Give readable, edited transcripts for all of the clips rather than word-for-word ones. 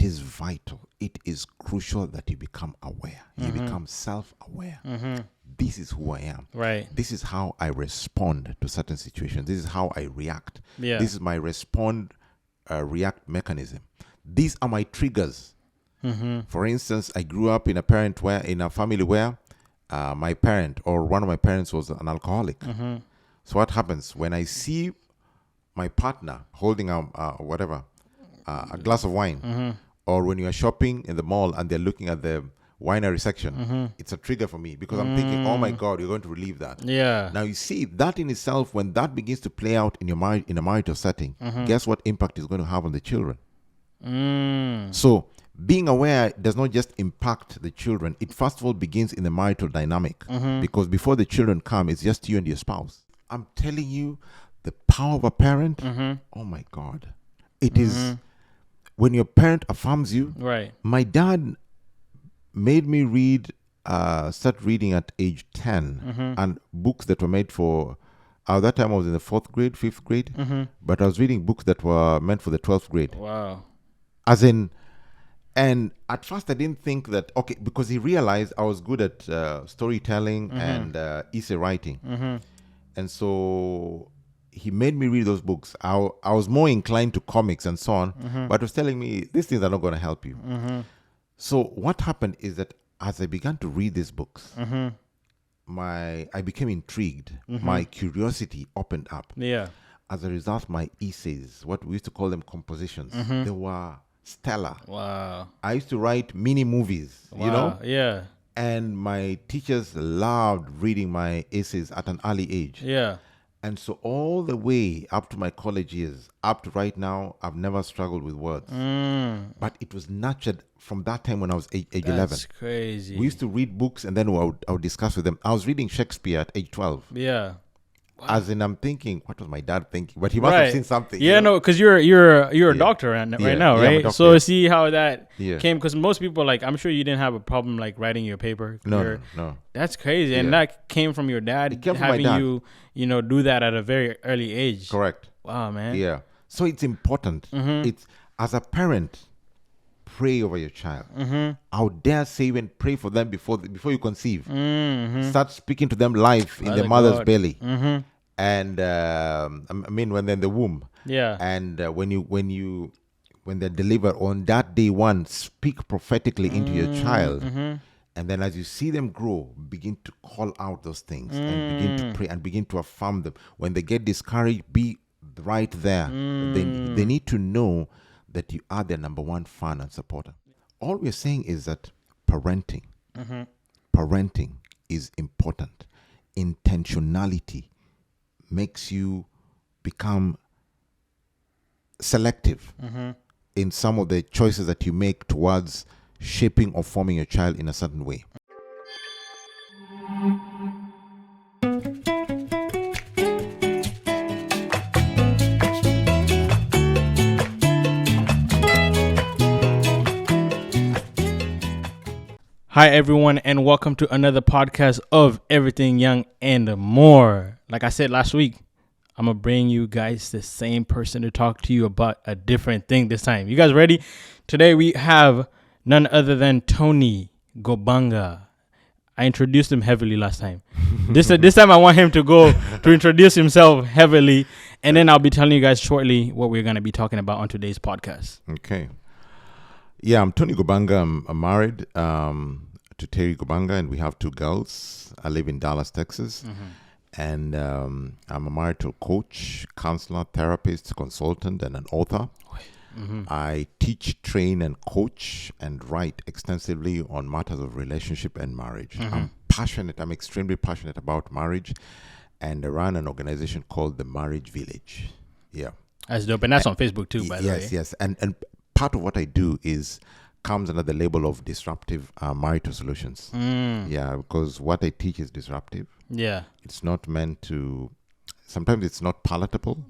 it is vital. It is crucial that you become aware. You become self-aware. This is who I am. Right. This is how I respond to certain situations. This is how I react. Yeah. This is my react mechanism. These are my triggers. For instance, I grew up in a family where my parent or one of my parents was an alcoholic. So what happens when I see my partner holding a glass of wine, or when you are shopping in the mall and they're looking at the winery section, it's a trigger for me because I'm thinking, oh my God, you're going to relieve that. Yeah. Now you see that in itself, when that begins to play out in in a marital setting, guess what impact it's going to have on the children? So being aware does not just impact the children. It first of all begins in the marital dynamic, because before the children come, it's just you and your spouse. I'm telling you, the power of a parent, oh my God. It is when your parent affirms you. Right. My dad made me start reading at age 10, and books that were made for, at that time I was in the 4th grade, 5th grade, but I was reading books that were meant for the 12th grade. Wow. And at first I didn't think that, okay, because he realized I was good at storytelling and essay writing. And so he made me read those books. I was more inclined to comics and so on, but he was telling me, these things are not going to help you. So what happened is that as I began to read these books, I became intrigued. My curiosity opened up. Yeah. As a result, my essays, what we used to call them compositions, they were stellar. Wow. I used to write mini movies, Wow. you know? Yeah. And my teachers loved reading my essays at an early age. Yeah. And so all the way up to my college years, up to right now, I've never struggled with words. But it was nurtured from that time when I was age 11. That's crazy. We used to read books and then I would discuss with them. I was reading Shakespeare at age 12. Yeah. As in, I'm thinking, what was my dad thinking? But he must have seen something. Yeah, no, because you're a doctor right now, I'm a right? doctor, So see how that Yeah. came, because most people, like, I'm sure you didn't have a problem like writing your paper. No. That's crazy, and Yeah. that came from your dad It came from my having dad. you do that at a very early age. Correct. Wow, man. Yeah. So it's important. It's, as a parent, pray over your child. I would dare say, even pray for them before you conceive. Start speaking to them live in the mother's belly. And I mean, when they're in the womb. Yeah. And when they're delivered on that day one, speak prophetically into your child. And then as you see them grow, begin to call out those things and begin to pray and begin to affirm them. When they get discouraged, be right there. They need to know that you are their number one fan and supporter. All we're saying is that parenting is important. Intentionality makes you become selective in some of the choices that you make towards shaping or forming your child in a certain way. Hi, everyone, and welcome to another podcast of Everything Young and More. Like I said last week, I'm going to bring you guys the same person to talk to you about a different thing this time. You guys ready? Today we have none other than Tonny Gobanga. I introduced him heavily last time. This time I want him to introduce himself heavily, and then I'll be telling you guys shortly what we're going to be talking about on today's podcast. Okay. Yeah, I'm Tonny Gobanga. I'm married to Terry Gobanga, and we have 2 girls. I live in Dallas, Texas. And I'm a marital coach, counselor, therapist, consultant, and an author. I teach, train, and coach and write extensively on matters of relationship and marriage. I'm extremely passionate about marriage, and I run an organization called the Marriage Village. Yeah. That's dope. And that's on Facebook too, by the way. Yes. And part of what I do comes under the label of disruptive marital solutions. Yeah, because what I teach is disruptive. Yeah. It's not meant to, sometimes it's not palatable.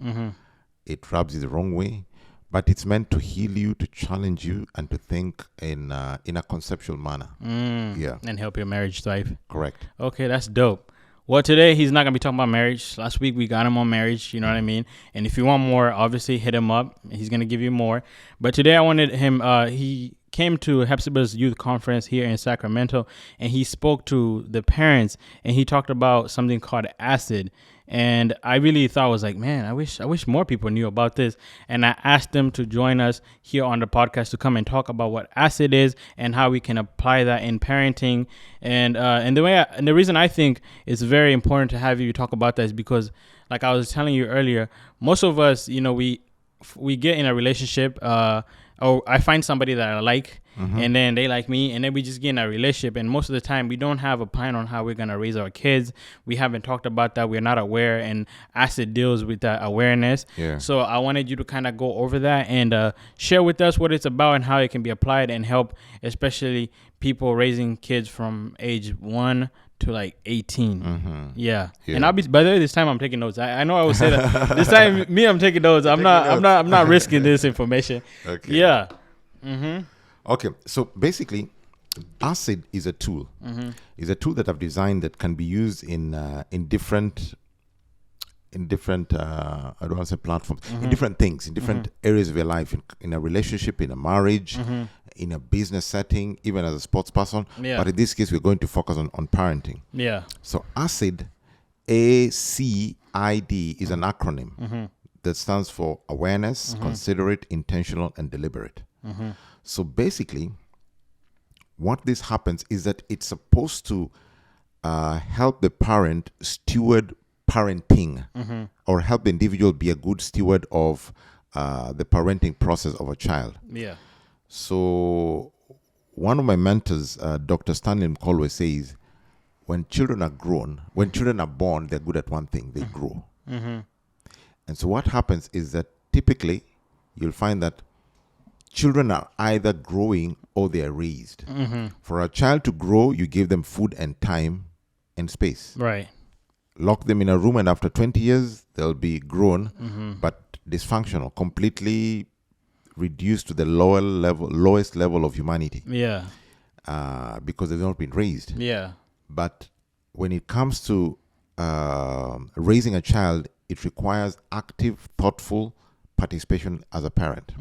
It rubs you the wrong way, but it's meant to heal you, to challenge you, and to think in a conceptual manner. Yeah. And help your marriage thrive. Correct. Okay, that's dope. Well, today he's not gonna be talking about marriage. Last week we got him on marriage. You know what I mean? And if you want more, obviously hit him up. He's gonna give you more. But today I wanted him. He came to Hepzibah's youth conference here in Sacramento, and he spoke to the parents, and he talked about something called acid. And I really thought, was like, man, I wish more people knew about this. And I asked them to join us here on the podcast to come and talk about what acid is and how we can apply that in parenting. And the reason I think it's very important to have you talk about that is because, like I was telling you earlier, most of us, we get in a relationship, or I find somebody that I like, and then they like me, and then we just get in a relationship, and most of the time we don't have a plan on how we're going to raise our kids. We haven't talked about that. We're not aware, and acid deals with that awareness. Yeah. So I wanted you to kind of go over that and share with us what it's about and how it can be applied and help, especially people raising kids from age 1 to like 18. Yeah. And I'll be, by the way, this time I'm taking notes. I know I will say that. This time I'm taking notes. I'm not risking this information. Okay. Yeah. Okay. So basically, acid is a tool. It's a tool that I've designed that can be used in different I don't want to say platforms, in different things, in different areas of your life, in a relationship, in a marriage, in a business setting, even as a sports person. Yeah. But in this case, we're going to focus on parenting. Yeah. So ACID, ACID, is an acronym that stands for awareness, considerate, intentional, and deliberate. So basically, what this happens is that it's supposed to help the parent steward parenting, or help the individual be a good steward of the parenting process of a child. Yeah. So one of my mentors, Dr. Stanley McCullough, says, when children are born, they're good at one thing, they grow. And so what happens is that typically you'll find that children are either growing or they are raised. For a child to grow, you give them food and time and space. Right. Lock them in a room, and after 20 years, they'll be grown, but dysfunctional, completely reduced to the lowest level of humanity. Yeah. Because they've not been raised. Yeah. But when it comes to raising a child, it requires active, thoughtful participation as a parent.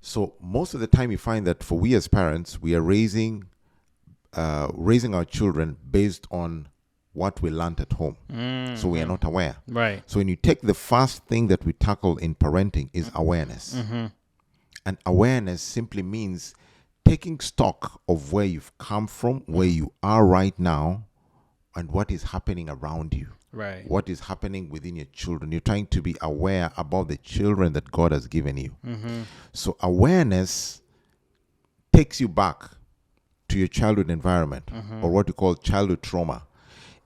So most of the time, you find that for we as parents, we are raising our children based on what we learned at home. So we are not aware. Right. So when you take the first thing that we tackle in parenting is awareness. And awareness simply means taking stock of where you've come from, where you are right now, and what is happening around you. Right. What is happening within your children. You're trying to be aware about the children that God has given you. So awareness takes you back to your childhood environment, or what we call childhood trauma.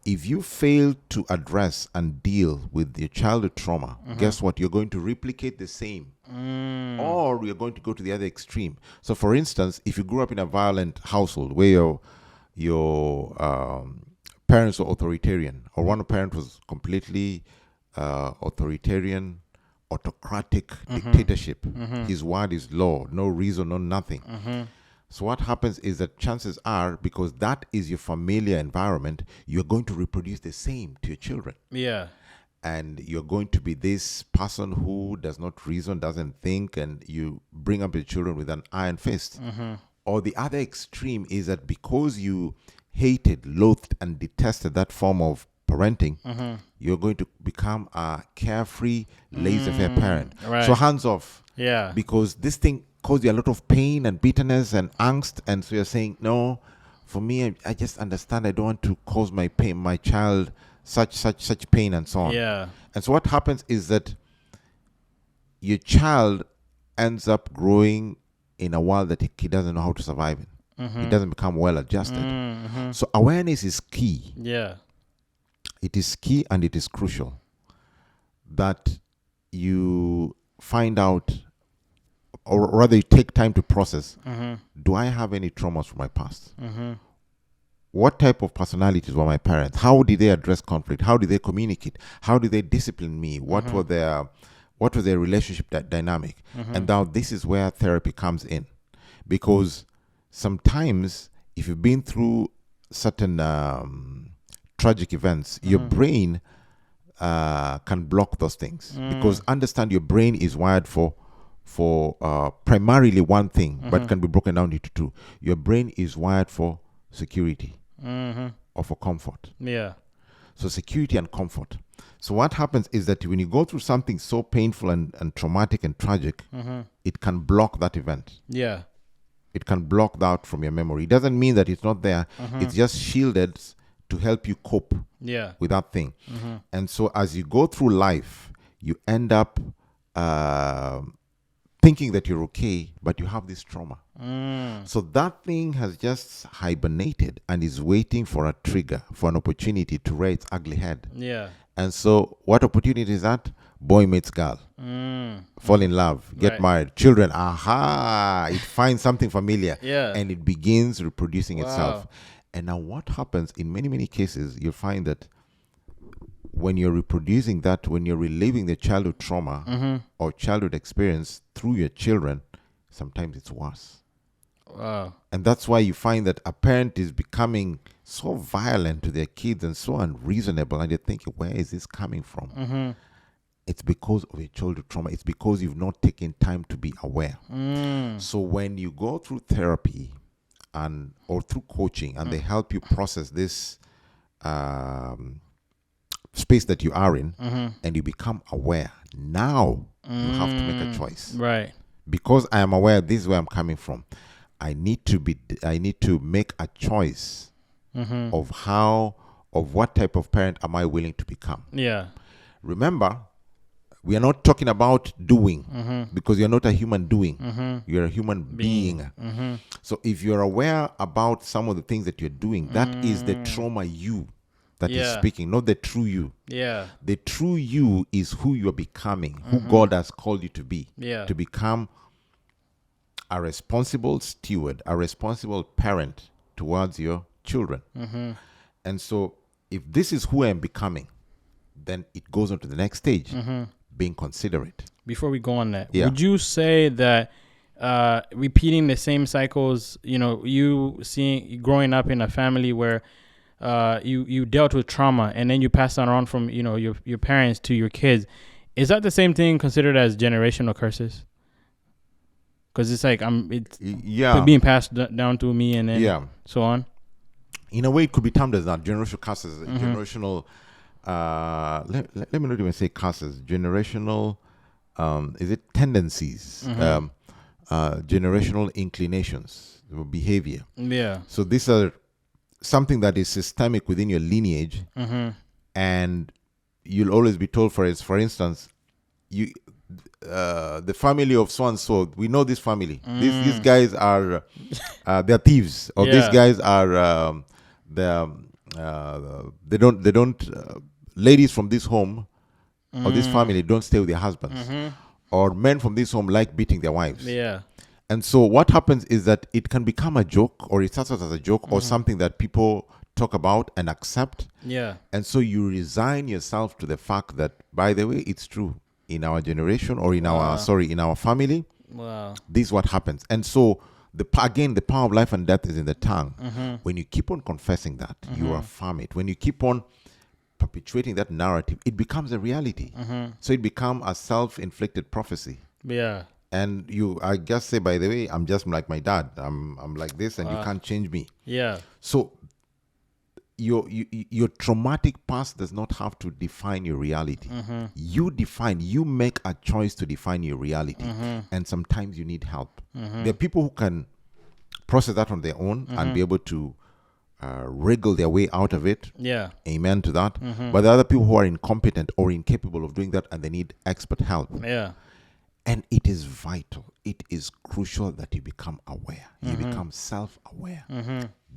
If you fail to address and deal with your childhood trauma, guess what? You're going to replicate the same, or you're going to go to the other extreme. So, for instance, if you grew up in a violent household where your parents were authoritarian, or one parent was completely authoritarian, autocratic dictatorship, his word is law, no reason, no nothing. So what happens is that chances are, because that is your familiar environment, you're going to reproduce the same to your children. Yeah. And you're going to be this person who does not reason, doesn't think, and you bring up your children with an iron fist. Or the other extreme is that because you hated, loathed, and detested that form of parenting, you're going to become a carefree, laissez-faire parent. Right. So hands off. Yeah. Because this thing caused you a lot of pain and bitterness and angst, and so you're saying, no, for me, I just understand I don't want to cause my child such pain and so on. Yeah. And so what happens is that your child ends up growing in a world that he doesn't know how to survive in. He doesn't become well adjusted. So awareness is key. Yeah. It is key, and it is crucial that you find out, or rather you take time to process, do I have any traumas from my past? What type of personalities were my parents? How did they address conflict? How did they communicate? How did they discipline me? What was their relationship dynamic? And now this is where therapy comes in, because sometimes if you've been through certain tragic events, your brain can block those things, because understand your brain is wired for primarily one thing, but can be broken down into two. Your brain is wired for security or for comfort. Yeah. So security and comfort. So what happens is that when you go through something so painful and traumatic and tragic, it can block that event. Yeah. It can block that from your memory. It doesn't mean that it's not there. It's just shielded to help you cope with that thing. And so as you go through life, you end up thinking that you're okay, but you have this trauma. So that thing has just hibernated and is waiting for a trigger, for an opportunity to rear its ugly head. Yeah. And so what opportunity is that? Boy meets girl. Fall in love, get married, children. Aha! It finds something familiar. Yeah. And it begins reproducing itself. And now what happens in many, many cases, you'll find that when you're reproducing that, when you're reliving the childhood trauma or childhood experience through your children, sometimes it's worse. Wow. And that's why you find that a parent is becoming so violent to their kids and so unreasonable, and you're thinking, where is this coming from? It's because of your childhood trauma. It's because you've not taken time to be aware. So when you go through therapy or through coaching, and they help you process this space that you are in, and you become aware, now you have to make a choice. Right. Because I am aware this is where I'm coming from, I need to make a choice of what type of parent am I willing to become. Yeah. Remember, we are not talking about doing, because you're not a human doing. You're a human being. So if you're aware about some of the things that you're doing, that is the trauma you that is speaking, not the true you. Yeah. The true you is who you're becoming, who God has called you to be. Yeah. To become a responsible steward, a responsible parent towards your children. And so if this is who I'm becoming, then it goes on to the next stage, being considerate. Before we go on that, would you say that repeating the same cycles, you growing up in a family where you dealt with trauma and then you pass that on from, your parents to your kids, is that the same thing considered as generational curses? Because it's like being passed down to me and then so on. In a way, it could be termed as that generational curses, generational. Let me not even say curses. Generational, is it tendencies? Generational inclinations, behavior. Yeah. So these are something that is systemic within your lineage, and you'll always be told, for instance, the family of so and so, we know this family. These guys are they're thieves, or these guys are they don't ladies from this home or this family don't stay with their husbands, or men from this home like beating their wives. Yeah. And so what happens is that it can become a joke, or it starts out as a joke, or something that people talk about and accept. Yeah. And so you resign yourself to the fact that, by the way, it's true. In our generation, or in our family, this is what happens. And so the power of life and death is in the tongue. When you keep on confessing that, you affirm it. When you keep on perpetuating that narrative, it becomes a reality. So it becomes a self-inflicted prophecy. Yeah. And I just say, by the way, I'm just like my dad. I'm like this, and you can't change me. Yeah. So your traumatic past does not have to define your reality. You make a choice to define your reality, and sometimes you need help. There are people who can process that on their own and be able to wriggle their way out of it. Yeah. Amen to that. But there are other people who are incompetent or incapable of doing that, and they need expert help. Yeah. And it is vital, it is crucial that you become aware. You become self-aware.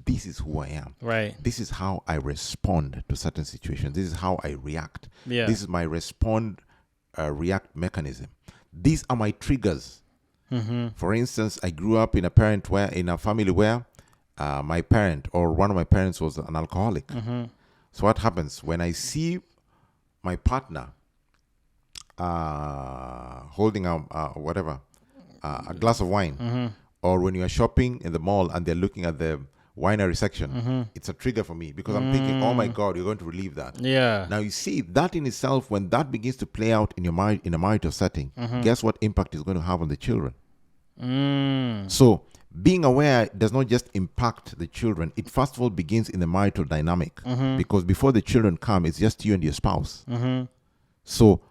This is who I am. Right. This is how I respond to certain situations. This is how I react. Yeah. This is my react mechanism. These are my triggers. For instance, I grew up in a family where my parent or one of my parents was an alcoholic. So what happens when I see my partner holding a glass of wine, or when you are shopping in the mall and they're looking at winery section, it's a trigger for me because I'm thinking, oh my God, you're going to relieve that. Yeah. Now you see that in itself, when that begins to play out in your mind in a marital setting, guess what impact it's going to have on the children? So being aware does not just impact the children. It first of all begins in the marital dynamic, because before the children come, it's just you and your spouse. So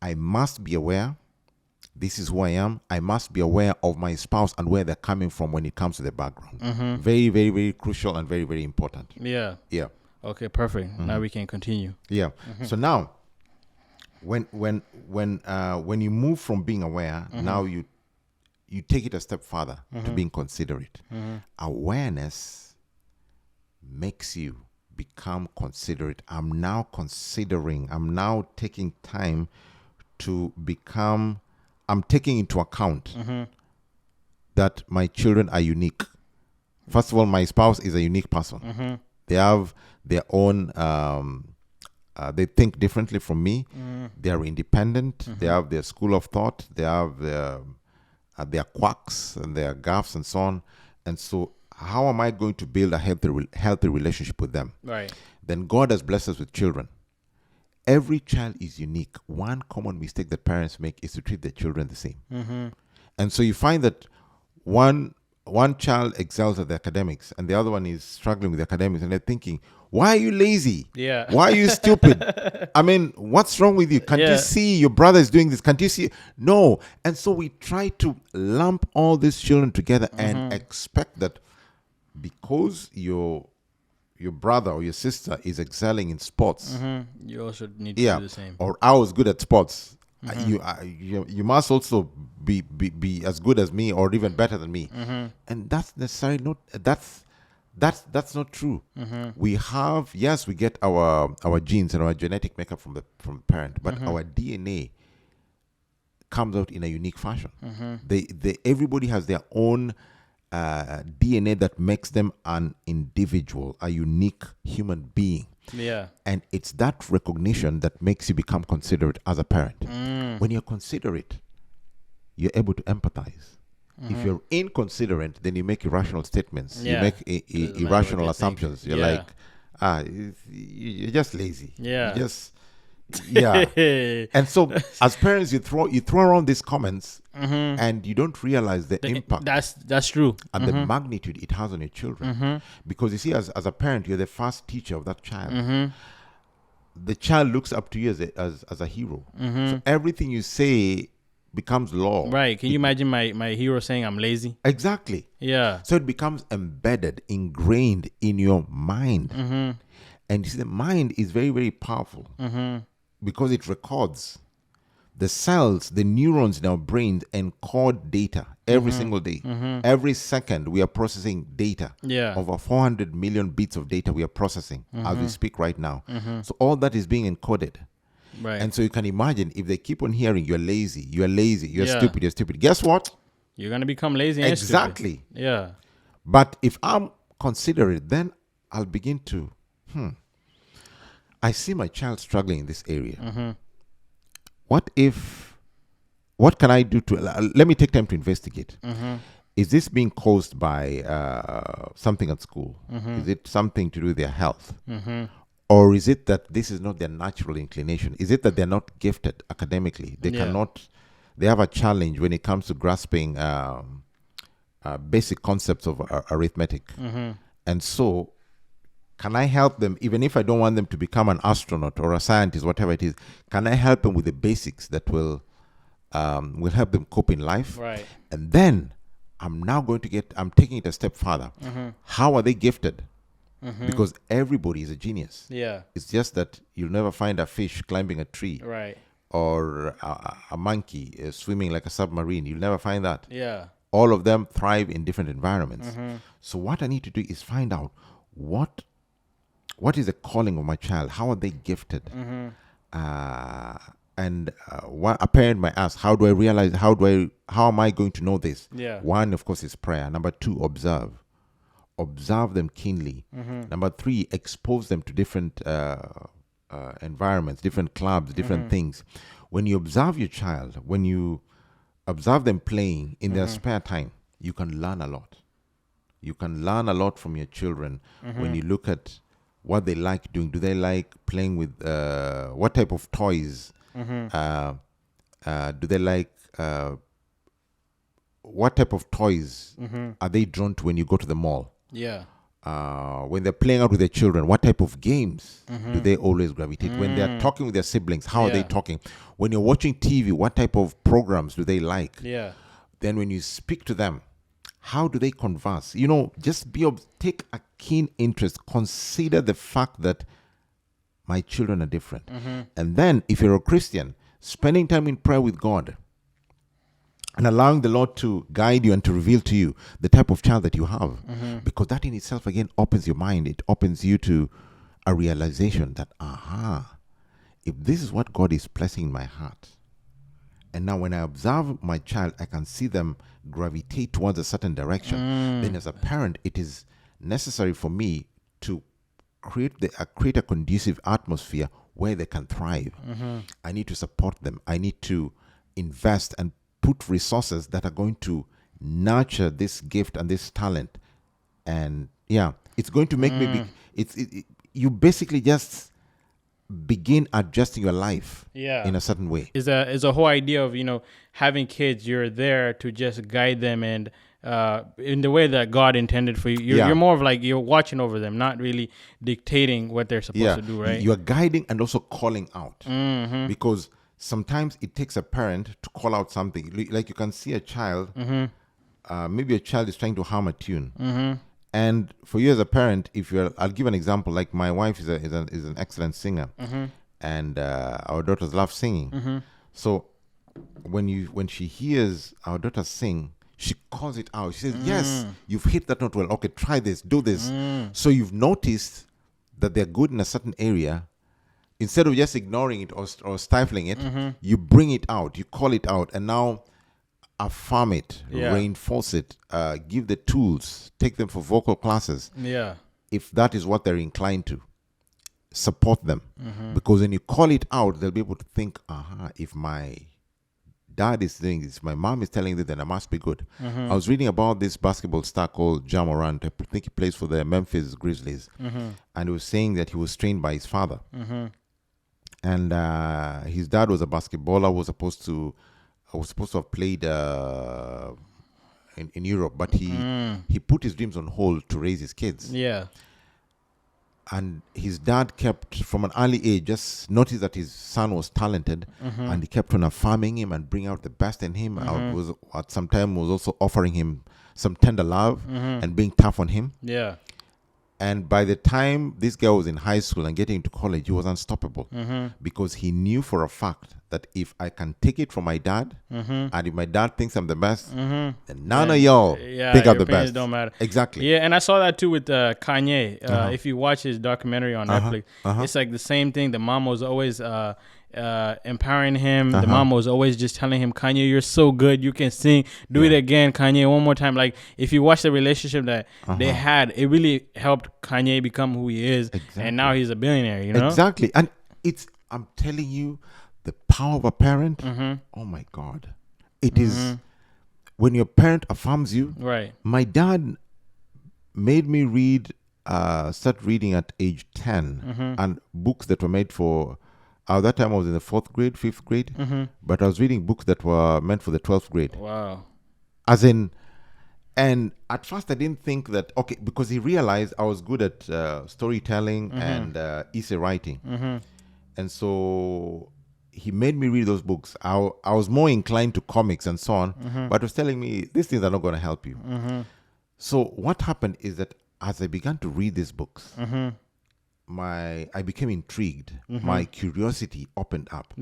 I must be aware. This is who I am. I must be aware of my spouse and where they're coming from when it comes to the background. Very, very, very crucial and very, very important. Yeah. Yeah. Okay, perfect. Now we can continue. Yeah. So now, when you move from being aware, now you take it a step further to being considerate. Awareness makes you become considerate. I'm now considering. I'm now taking time to become. I'm taking into account that my children are unique. First of all, my spouse is a unique person. They have their own, they think differently from me. They are independent. They have their school of thought. They have their quirks and their gaffes and so on. And so how am I going to build a healthy relationship with them? Right. Then God has blessed us with children. Every child is unique. One common mistake that parents make is to treat their children the same. And so you find that one child excels at the academics and the other one is struggling with the academics, and they're thinking, why are you lazy? Yeah. Why are you stupid? I mean, what's wrong with you? Can't you see your brother is doing this? Can't you see? No. And so we try to lump all these children together and expect that because your brother or your sister is excelling in sports, you also need to do the same. Or I was good at sports, you must also be as good as me or even better than me, and that's necessarily not that's not true. We have, yes, we get our genes and our genetic makeup from the parent, but our DNA comes out in a unique fashion. Everybody has their own DNA that makes them an individual, a unique human being. Yeah. And it's that recognition that makes you become considerate as a parent. When you're considerate, you're able to empathize. If you're inconsiderate, then you make irrational statements. Yeah. You make irrational assumptions. You're like, you're just lazy. Yeah. And so as parents, you throw around these comments and you don't realize the impact. That's true. And the magnitude it has on your children. Because you see, as a parent, you're the first teacher of that child. The child looks up to you as a hero. So everything you say becomes law. Right. Can you imagine my hero saying I'm lazy? Exactly. Yeah. So it becomes embedded, ingrained in your mind. And you see, the mind is very, very powerful. Because it records. The cells, the neurons in our brains encode data every single day. Every second we are processing data. Yeah. Over 400 million bits of data we are processing as we speak right now. So all that is being encoded. Right. And so you can imagine if they keep on hearing you're lazy, you're stupid. Guess what? You're going to become lazy and exactly. Stupid. Yeah. But if I'm considerate, then I'll begin to, I see my child struggling in this area. What can I do to, let me take time to investigate. Is this being caused by something at school? Is it something to do with their health? Or is it that this is not their natural inclination? Is it that they're not gifted academically? They they have a challenge when it comes to grasping basic concepts of arithmetic. And so, can I help them, even if I don't want them to become an astronaut or a scientist, whatever it is, can I help them with the basics that will help them cope in life? Right. And then I'm taking it a step further. How are they gifted? Because everybody is a genius. Yeah. It's just that you'll never find a fish climbing a tree. Right. Or a monkey swimming like a submarine. You'll never find that. Yeah. All of them thrive in different environments. So what I need to do is find out what is the calling of my child? How are they gifted? And what a parent might ask, how do I realize, how am I going to know this? Yeah. One, of course, is prayer. Number two, observe them keenly. Number three, expose them to different environments, different clubs, different things. When you observe your child, when you observe them playing in their spare time, you can learn a lot. You can learn a lot from your children when you look at what they like doing. Do they like playing with what type of toys? Do they like what type of toys are they drawn to when you go to the mall? Yeah. When they're playing out with their children, what type of games do they always gravitate? When they're talking with their siblings, how are they talking? When you're watching TV, what type of programs do they like? Yeah. Then when you speak to them, how do they converse? Just take a keen interest. Consider the fact that my children are different. And then if you're a Christian, spending time in prayer with God and allowing the Lord to guide you and to reveal to you the type of child that you have. Because that in itself, again, opens your mind. It opens you to a realization that, if this is what God is placing in my heart, and now when I observe my child, I can see them gravitate towards a certain direction. Then as a parent, it is necessary for me to create a conducive atmosphere where they can thrive. I need to support them. I need to invest and put resources that are going to nurture this gift and this talent. And it's going to make me you basically just begin adjusting your life in a certain way. Is a whole idea of having kids. You're there to just guide them and in the way that God intended for you. You're more of like you're watching over them, not really dictating what they're supposed to do, right? You're guiding and also calling out, because sometimes it takes a parent to call out something. Like you can see a child, maybe a child is trying to hum a tune. And for you as a parent, I'll give an example. Like my wife is an excellent singer, and our daughters love singing. So when she hears our daughter sing, she calls it out. She says, "Yes, you've hit that note well. Okay, try this, do this." So you've noticed that they're good in a certain area. Instead of just ignoring it or stifling it, you bring it out, you call it out, and now affirm it, reinforce it, give the tools, take them for vocal classes. If that is what they're inclined to, support them. Because when you call it out, they'll be able to think, if my dad is doing this, my mom is telling this, then I must be good. I was reading about this basketball star called Ja Morant. I think he plays for the Memphis Grizzlies. And he was saying that he was trained by his father. And his dad was a basketballer, was supposed to have played in Europe, but he put his dreams on hold to raise his kids. And his dad kept, from an early age, just noticed that his son was talented, and he kept on affirming him and bringing out the best in him. At some time was also offering him some tender love and being tough on him. And by the time this guy was in high school and getting into college, he was unstoppable, because he knew for a fact that if I can take it from my dad, and if my dad thinks I'm the best, then none of y'all think I'm the best. Don't matter. Exactly. Yeah, and I saw that too with Kanye. If you watch his documentary on Netflix, it's like the same thing. The mom was always empowering him. The mom was always just telling him, "Kanye, you're so good. You can sing. Do it again, Kanye, one more time." Like, if you watch the relationship that they had, it really helped Kanye become who he is. And now he's a billionaire, Exactly. And I'm telling you, the power of a parent, oh my God. It is when your parent affirms you. Right. My dad made me start reading at age 10, and books that were made for, at that time I was in the 4th grade, 5th grade, but I was reading books that were meant for the 12th grade. Wow. And at first I didn't think that, because he realized I was good at storytelling and essay writing. And so he made me read those books. I was more inclined to comics and so on, but he was telling me, these things are not going to help you. So what happened is that as I began to read these books, I became intrigued. My curiosity opened up.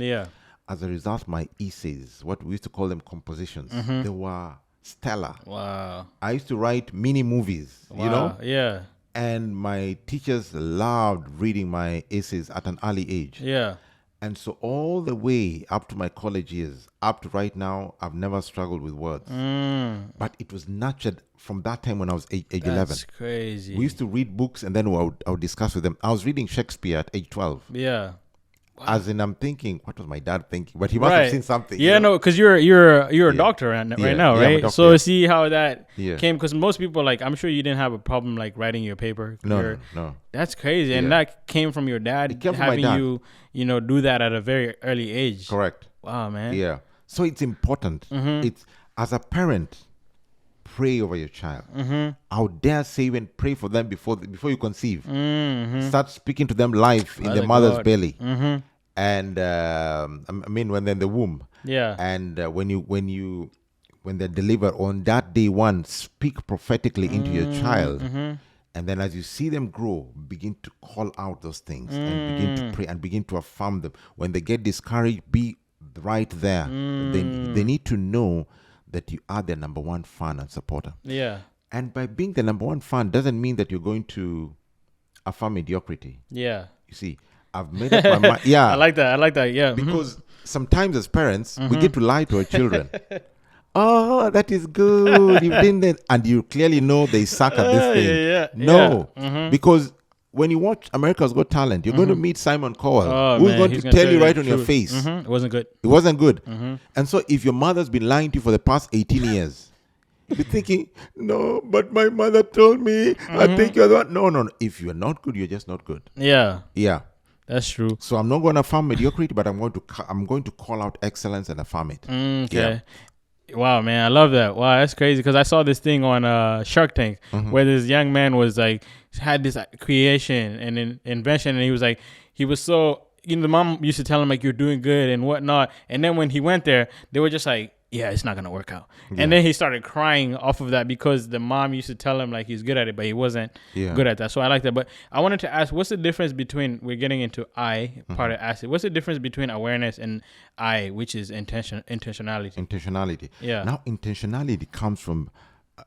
As a result, my essays, what we used to call them compositions, they were stellar. Wow. I used to write mini movies, Yeah. And my teachers loved reading my essays at an early age. And so all the way up to my college years, up to right now, I've never struggled with words. But it was nurtured from that time when I was age 11. That's crazy. We used to read books, and then I would discuss with them. I was reading Shakespeare at age 12. As in, I'm thinking, what was my dad thinking? But he must have seen something. Yeah, no, because you're a doctor right now, right? Doctor, so see how that Yeah. came, because most people, like, I'm sure you didn't have a problem like writing your paper. No. That's crazy, and that came from your dad. It came from having my dad. you do that at a very early age. Correct. Wow, man. Yeah. So it's important. It's, as a parent, pray over your child. I would dare say, even pray for them before you conceive. Start speaking to them life in the mother's belly. And I mean, when they're in the womb. Yeah. And when they're delivered on that day one, speak prophetically into your child. And then as you see them grow, begin to call out those things and begin to pray and begin to affirm them. When they get discouraged, be right there. They need to know that you are their number one fan and supporter. Yeah. And by being the number one fan doesn't mean that you're going to affirm mediocrity. Yeah. You see, I've made up my mind. Yeah. I like that. Yeah. Because sometimes as parents, we get to lie to our children. Oh, that is good. You've done that. And you clearly know they suck at this thing. No. Because when you watch America's Got Talent, you're going to meet Simon Cowell, who's going to tell you right on your face. It wasn't good. It wasn't good. And so if your mother's been lying to you for the past 18 years, you'll be thinking, no, but my mother told me, I think you're the one. No. If you're not good, you're just not good. Yeah. Yeah. That's true. So I'm not going to affirm mediocrity, but I'm going to call out excellence and affirm it. Okay. Yeah. Wow, man, I love that. Wow, that's crazy, because I saw this thing on Shark Tank where this young man was like, had this creation and invention, and he was like, he was so, the mom used to tell him like, you're doing good and whatnot, and then when he went there, they were just like, yeah, it's not gonna work out. And then he started crying off of that, because the mom used to tell him like he's good at it, but he wasn't good at that. So I like that. But I wanted to ask, what's the difference between, we're getting into I part of acid, what's the difference between awareness and I, which is intentionality? Yeah. Now intentionality comes from,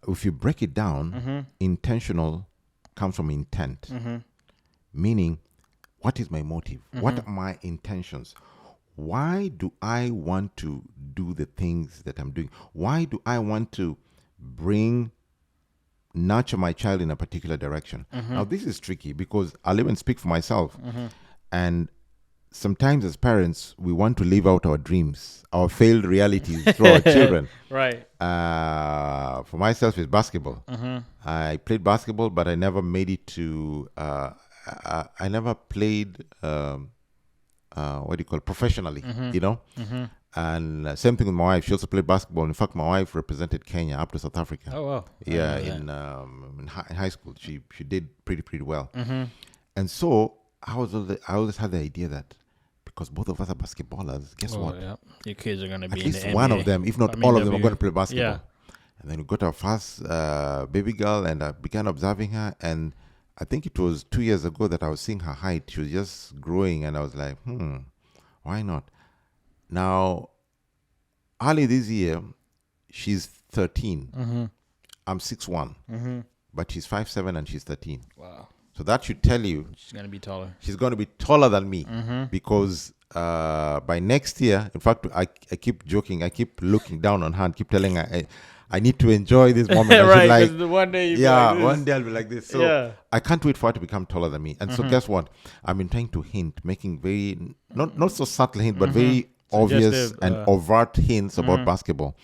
if you break it down, intentional comes from intent, meaning, what is my motive? What are my intentions? Why do I want to do the things that I'm doing? Why do I want to nurture my child in a particular direction? Now, this is tricky, because I'll even speak for myself. And sometimes as parents, we want to live out our dreams, our failed realities through our children. Right. For myself, it's basketball. I played basketball, but I never made it to, I never played... professionally, And same thing with my wife. She also played basketball. In fact, my wife represented Kenya up to South Africa. Oh, wow. Yeah, in high school. She did pretty well. And so I always had the idea that, because both of us are basketballers, guess what? Yeah. Your kids are going to be At in least the one NBA. of them, if not all of them, are going to play basketball. Yeah. And then we got our first baby girl, and I began observing her, and I think it was 2 years ago that I was seeing her height. She was just growing, and I was like, why not? Now, early this year, she's 13. I'm 6'1", but she's 5'7", and she's 13. Wow. So that should tell you she's going to be taller. She's going to be taller than me, because by next year, in fact, I keep joking. I keep looking down on her and keep telling her, I need to enjoy this moment. Right, like, the one day one day I'll be like this. So I can't wait for her to become taller than me. And so guess what? I've been trying to hint, making very, not so subtle hint, but very obvious and overt hints about basketball.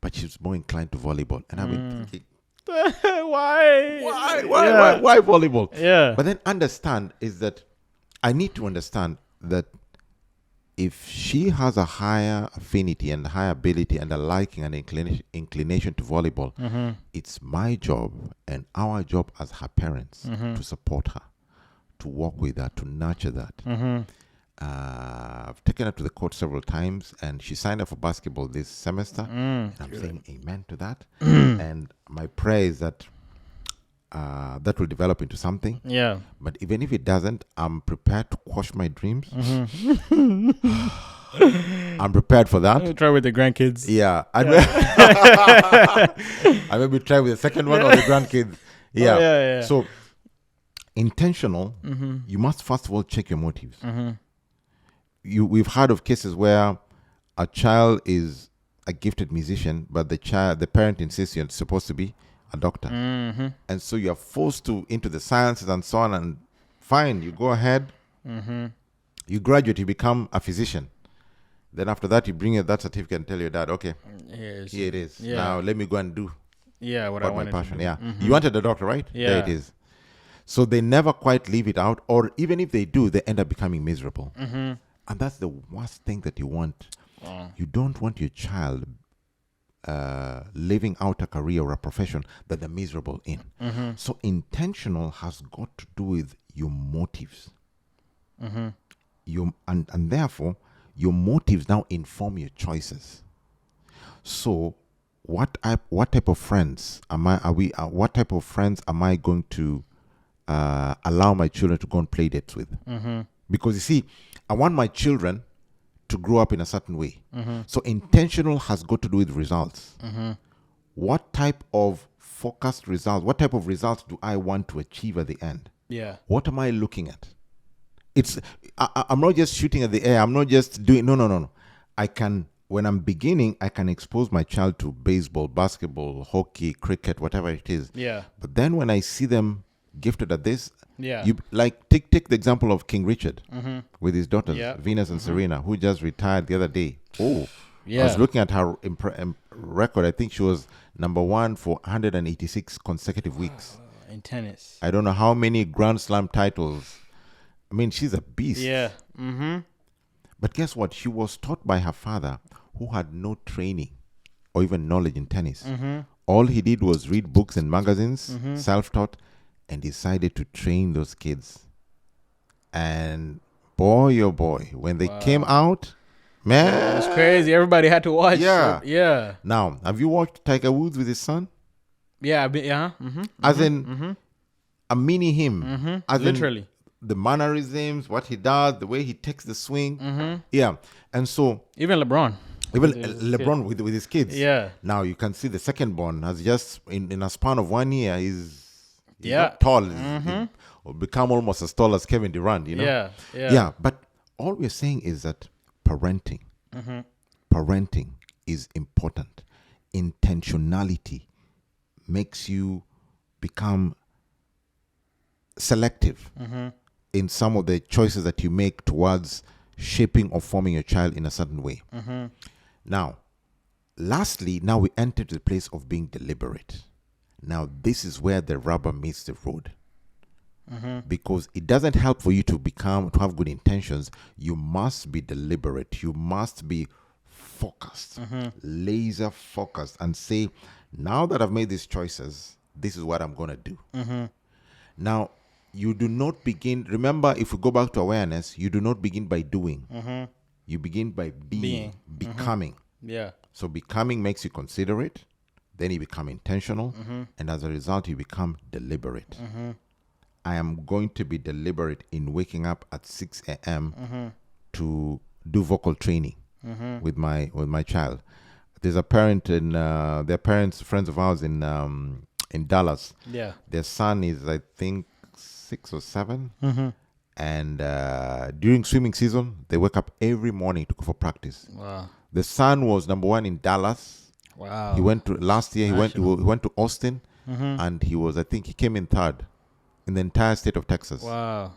But she's more inclined to volleyball. And I've been thinking, why volleyball? Yeah. But then I need to understand that if she has a higher affinity and higher ability and a liking and inclination to volleyball, it's my job and our job as her parents to support her, to work with her, to nurture that. I've taken her to the court several times, and she signed up for basketball this semester. And I'm saying amen to that. And my prayer is that that will develop into something. Yeah. But even if it doesn't, I'm prepared to quash my dreams. I'm prepared for that. Try with the grandkids. Yeah. I maybe try with the second one or the grandkids. Yeah. Yeah. So intentional, you must first of all check your motives. We've heard of cases where a child is a gifted musician, but the parent insists you're supposed to be a doctor. And so you're forced into the sciences and so on, and fine, you go ahead. You graduate, you become a physician. Then after that, you bring that certificate and tell your dad, okay, here it is. Yeah. Now let me go and do what I my wanted passion. to do. Yeah. You wanted a doctor, right? Yeah. There it is. So they never quite leave it out, or even if they do, they end up becoming miserable. And that's the worst thing that you want. You don't want your child living out a career or a profession that they're miserable in. So intentional has got to do with your motives. And therefore, your motives now inform your choices. So, what type of friends am I? What type of friends am I going to allow my children to go and play dates with? Because you see, I want my children to grow up in a certain way. So intentional has got to do with results. What type of focused results? What type of results do I want to achieve at the end? Yeah. What am I looking at? I'm not just shooting at the air. I'm not just doing, no. When I'm beginning, I can expose my child to baseball, basketball, hockey, cricket, whatever it is. Yeah. But then when I see them gifted at this, Yeah. you like take the example of King Richard with his daughters, Yeah. Venus and Serena, who just retired the other day. Oh, Yeah. I was looking at her record. I think she was number one for 186 consecutive weeks. In tennis. I don't know how many Grand Slam titles. I mean, she's a beast. Yeah. But guess what? She was taught by her father, who had no training or even knowledge in tennis. All he did was read books and magazines, self-taught, and decided to train those kids. And boy, oh boy, when they came out, man, It was crazy. Everybody had to watch. Yeah. Yeah. Now, have you watched Tiger Woods with his son? Yeah. Yeah. As in a mini him. As in Literally. the mannerisms, what he does, the way he takes the swing. Yeah. And so Even LeBron. even LeBron with his kids. Yeah. Now you can see the second born has just in a span of 1 year he's not tall. Or become almost as tall as Kevin Durant, you know? Yeah. Yeah. But all we're saying is that parenting is important. Intentionality makes you become selective in some of the choices that you make towards shaping or forming your child in a certain way. Now, lastly, now we enter the place of being deliberate. Now, this is where the rubber meets the road. Because it doesn't help for you to have good intentions. You must be deliberate. You must be focused, laser focused, and say, now that I've made these choices, this is what I'm going to do. Now, you do not begin, remember, if we go back to awareness, you do not begin by doing. You begin by becoming. Yeah. So becoming makes you considerate, then you become intentional, and as a result, you become deliberate. I am going to be deliberate in waking up at 6 a.m. to do vocal training with my child. There's a parent in their parents, friends of ours in Dallas. Yeah. Their son is, I think, 6 or 7, and during swimming season, they wake up every morning to go for practice. Wow. The son was number 1 in Dallas. Wow. He went to last year. He went to Austin, and I think he came in 3rd in the entire state of Texas. Wow.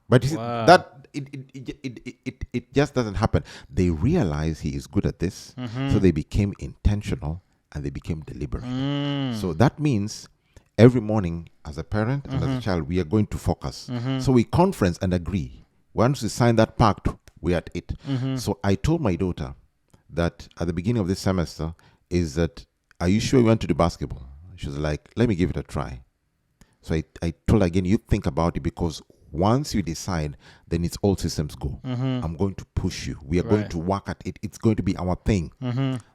But you see, that it just doesn't happen. They realize he is good at this, so they became intentional and they became deliberate. So that means every morning, as a parent and as a child, we are going to focus. So we conference and agree. Once we sign that pact, we're at it. So I told my daughter that at the beginning of this semester is that, are you sure you want to do basketball? She was like, let me give it a try. So I told her again, you think about it, because once you decide, then it's all systems go. I'm going to push you. We are going to work at it. It's going to be our thing.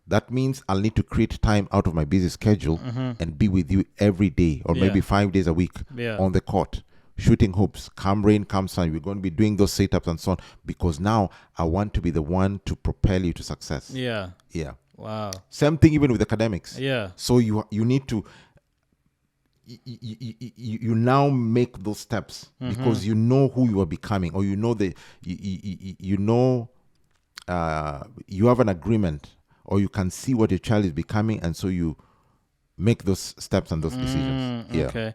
That means I'll need to create time out of my busy schedule and be with you every day, or maybe 5 days a week on the court, shooting hoops. Come rain, come sun. We're going to be doing those setups and so on, because now I want to be the one to propel you to success. Yeah. Yeah. Wow. Same thing even with academics. Yeah. So you need to you now make those steps because you know who you are becoming, or you know you have an agreement, or you can see what your child is becoming, and so you make those steps and those decisions. Okay.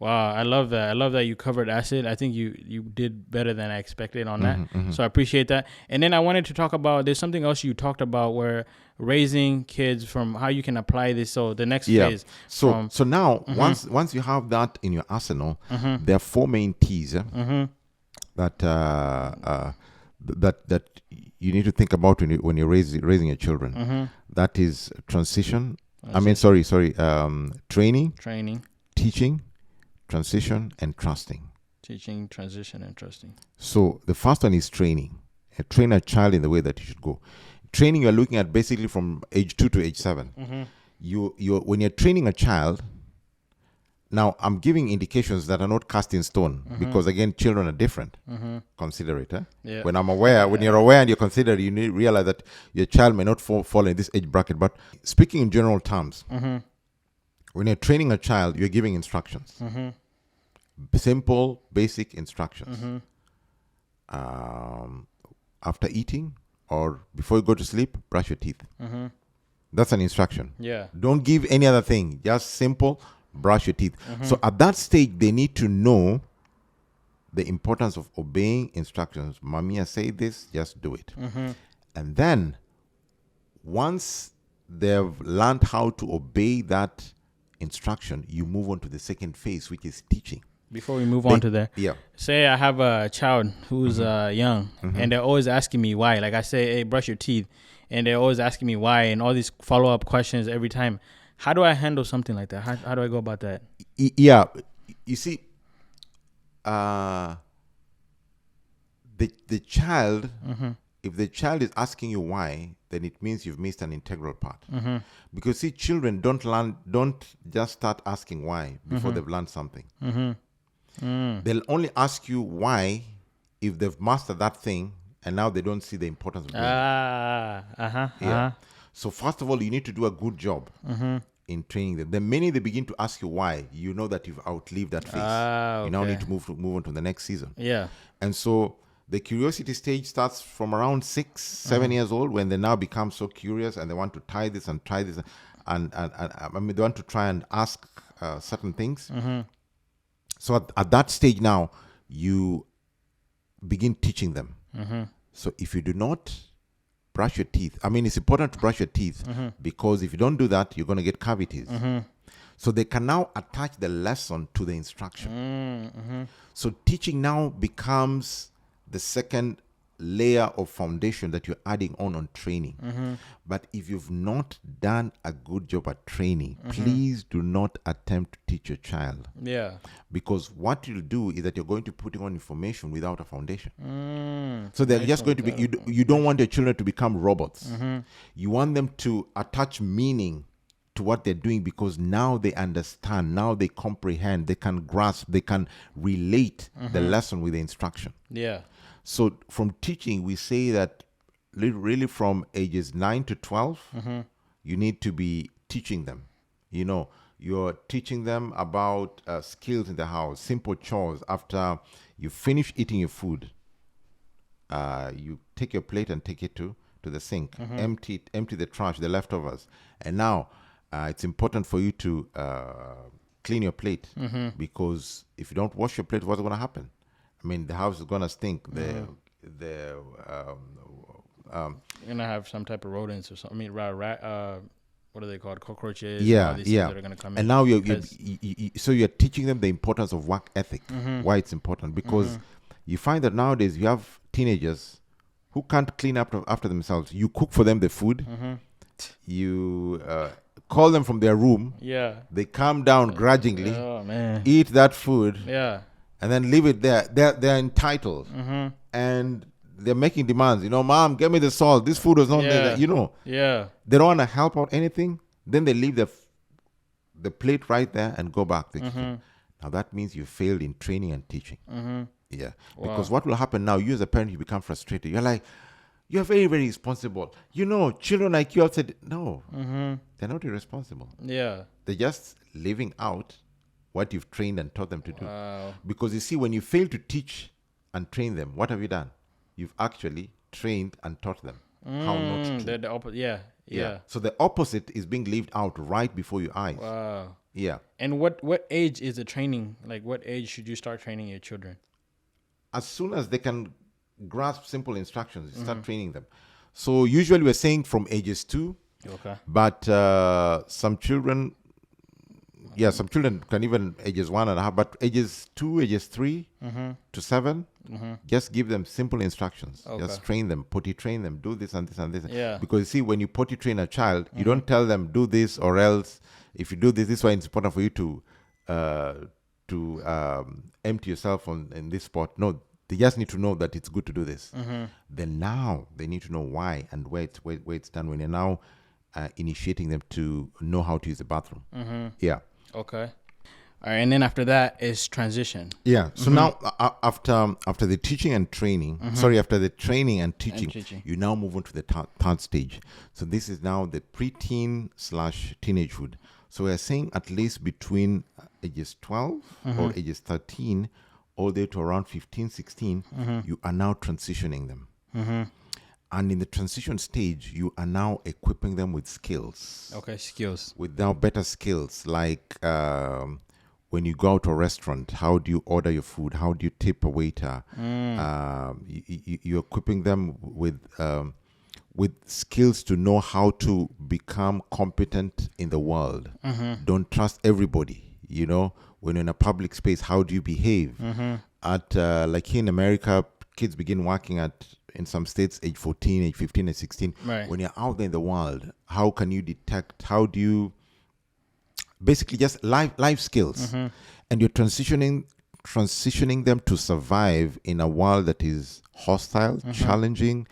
Wow, I love that. I love that you covered acid. I think you did better than I expected on that. Mm-hmm. So I appreciate that. And then I wanted to talk about, there's something else you talked about where raising kids, from how you can apply this. So the next phase. So now once you have that in your arsenal, there are four main T's that that you need to think about when you're raising your children. That is transition. Training, teaching, transition, and trusting. Teaching, transition, and trusting. So the first one is training. Train a child in the way that you should go. Training, you're looking at basically from age 2 to age 7. When you're training a child, now I'm giving indications that are not cast in stone, because again, children are different. Consider it. Yeah. When you're aware and you consider, you need to realize that your child may not fall in this age bracket. But speaking in general terms, when you're training a child, you're giving instructions. Simple, basic instructions. After eating or before you go to sleep, brush your teeth. That's an instruction. Yeah. Don't give any other thing. Just simple, brush your teeth. So at that stage, they need to know the importance of obeying instructions. Mamiya say this, just do it. And then once they've learned how to obey that instruction, you move on to the second phase, which is teaching. Before we move on to there, say I have a child who's young, and they're always asking me why. Like I say, hey, brush your teeth, and they're always asking me why, and all these follow-up questions every time. How do I handle something like that? How do I go about that? Yeah, you see, the child, if the child is asking you why, then it means you've missed an integral part. Because see, children don't just start asking why before they've learned something. They'll only ask you why if they've mastered that thing, and now they don't see the importance of doing it. So first of all, you need to do a good job in training them. The minute they begin to ask you why, you know that you've outlived that phase. You now need to move on to the next season. And so the curiosity stage starts from around 6, 7 years old, when they now become so curious and they want to try this and try this, and I mean, they want to try and ask certain things. So at that stage now, you begin teaching them. So if you do not brush your teeth, I mean, it's important to brush your teeth, because if you don't do that, you're going to get cavities. So they can now attach the lesson to the instruction. So teaching now becomes the second layer of foundation that you're adding on training. But if you've not done a good job at training, please do not attempt to teach your child. Because what you'll do is that you're going to put on information without a foundation. So they're just going to be, you don't want your children to become robots. You want them to attach meaning to what they're doing, because now they understand, now they comprehend, they can grasp, they can relate the lesson with the instruction. So from teaching, we say that really from ages 9 to 12, you need to be teaching them. You know, you're teaching them about skills in the house, simple chores. After you finish eating your food, you take your plate and take it to the sink, empty the trash, the leftovers. And now it's important for you to clean your plate, because if you don't wash your plate, what's going to happen? I mean, the house is gonna stink. You're gonna have some type of rodents or something. I mean, what are they called? Cockroaches. Things that are gonna come in. And now you're teaching them the importance of work ethic. Why it's important, because you find that nowadays you have teenagers who can't clean up after themselves. You cook for them the food. You call them from their room. They come down grudgingly. Eat that food. And then leave it there. They're entitled, and they're making demands. You know, Mom, get me the salt. This food was not there. You know, they don't want to help out anything. Then they leave the plate right there and go back. Now that means you failed in training and teaching. Because what will happen now? You as a parent, you become frustrated. You're like, you're very, very responsible. You know, children like you outside. No, they're not irresponsible. They're just living out what you've trained and taught them to do. Because you see, when you fail to teach and train them, what have you done? You've actually trained and taught them how not to. The opposite. So the opposite is being lived out right before your eyes. Yeah. And what age is the training? Like, what age should you start training your children? As soon as they can grasp simple instructions, you start training them. So usually we're saying from ages 2, Okay. but some children can even ages 1.5, but ages 2, ages 3 to 7, just give them simple instructions. Okay. Just train them, potty train them, do this and this and this. Yeah. Because you see, when you potty train a child, you don't tell them do this or else. If you do this is why it's important for you to empty yourself in this spot. No, they just need to know that it's good to do this. Then now they need to know why and where it's done. When you're now initiating them to know how to use the bathroom. Yeah. Okay. All right, and then after that is transition. Yeah. So now after the teaching and training, after the training and teaching, you now move on to the third stage. So this is now the preteen / teenagehood. So we're saying at least between ages 12 or ages 13 all the way to around 15, 16, you are now transitioning them. And in the transition stage, you are now equipping them with skills. Okay, skills. With now better skills, like when you go out to a restaurant, how do you order your food? How do you tip a waiter? You're equipping them with skills to know how to become competent in the world. Don't trust everybody. You know, when you're in a public space, how do you behave? At like here in America, kids begin working in some states age 14, age 15, age 16. Right. When you're out there in the world, how can you detect? How do you basically just life skills, and you're transitioning them to survive in a world that is hostile, challenging.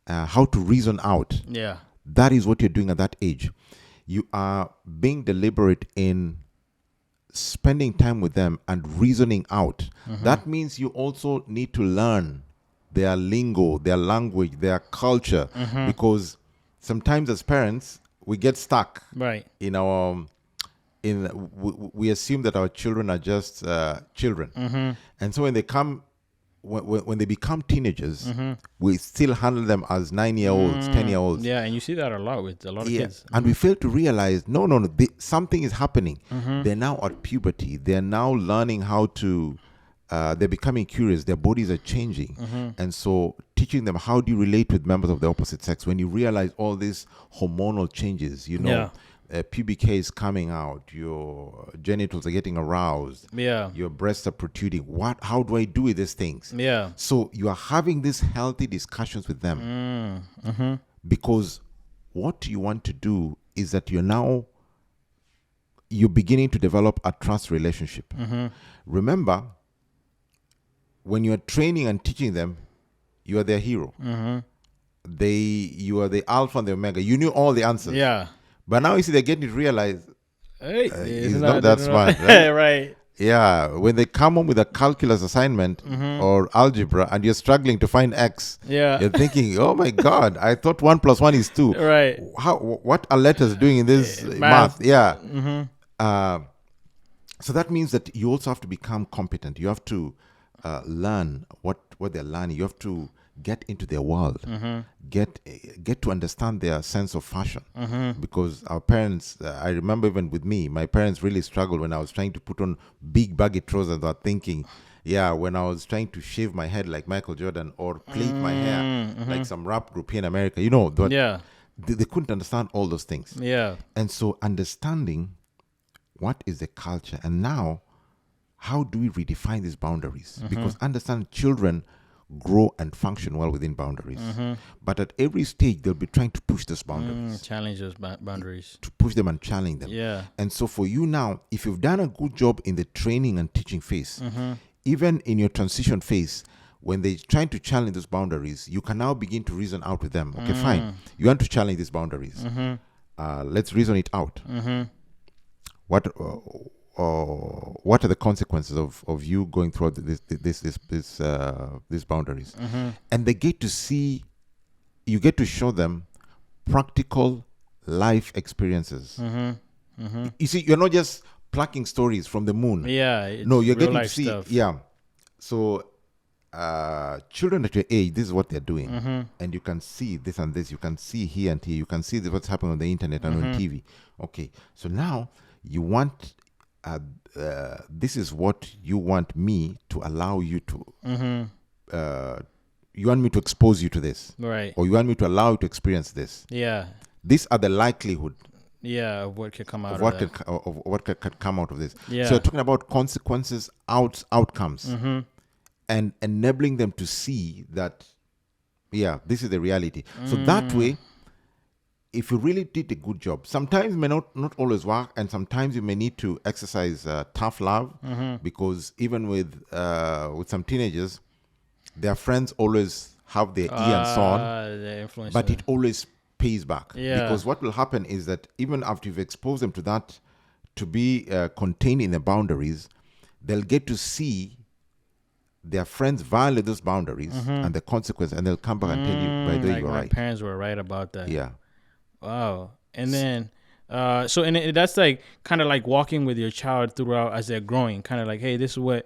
How to reason out. Yeah. That is what you're doing at that age. You are being deliberate in spending time with them and reasoning out. That means you also need to learn their lingo, their language, their culture, because sometimes as parents we get stuck in our we assume that our children are just children, and so when they come when they become teenagers, we still handle them as 9-year-olds, 10-year-olds. Yeah, and you see that a lot with a lot of kids. And we fail to realize, no, something is happening. They're now at puberty. They're now learning how to, they're becoming curious. Their bodies are changing. And so teaching them, how do you relate with members of the opposite sex? When you realize all these hormonal changes, pubic hair is coming out, your genitals are getting aroused, your breasts are protruding. How do I do with these things? So you are having these healthy discussions with them, because what you want to do is that you're beginning to develop a trust relationship. Remember, when you're training and teaching them, you are their hero. You are the alpha and the omega. You knew all the answers. But now you see they're getting to realize he's not that smart. Right? Right. Yeah. When they come home with a calculus assignment or algebra and you're struggling to find X, you're thinking, oh my God, I thought 1 + 1 is 2. Right. What are letters doing in this math? Yeah. So that means that you also have to become competent. You have to learn what they're learning. You have to get into their world, get to understand their sense of fashion, because our parents, I remember even with me, my parents really struggled when I was trying to put on big baggy trousers. They were thinking, when I was trying to shave my head like Michael Jordan or plait my hair like some rap group here in America, they couldn't understand all those things. And so understanding what is the culture, and now how do we redefine these boundaries? Because understand, children grow and function well within boundaries. But at every stage, they'll be trying to push those boundaries. Challenge those boundaries. To push them and challenge them. And so for you now, if you've done a good job in the training and teaching phase, even in your transition phase, when they're trying to challenge those boundaries, you can now begin to reason out with them. Okay, fine. You want to challenge these boundaries. Let's reason it out. What are the consequences of you going through these boundaries? And they get to see, you get to show them practical life experiences. You see, you're not just plucking stories from the moon. No, you're getting to see stuff. So children at your age, this is what they're doing, and you can see this and this, you can see here and here, you can see what's happening on the internet and on TV. Okay, so now you want this is what you want me to allow you to. You want me to expose you to this, Right. or you want me to allow you to experience this. Yeah. These are the likelihood Of what could come out of what that. of what could come out of this. Yeah. So you're talking about consequences, outcomes, and enabling them to see that, this is the reality. So that way, if you really did a good job, sometimes it may not always work, and sometimes you may need to exercise tough love, because even with some teenagers, their friends always have their ear and so on, The influence. but it always pays back. Yeah. Because what will happen is that even after you've exposed them to that, to be contained in the boundaries, they'll get to see their friends violate those boundaries and the consequence, and they'll come back and tell you, by the way, like you're my right. parents were right about that. Yeah. Wow. And then, that's like kind of like walking with your child throughout as they're growing. Kind of like, hey, this is what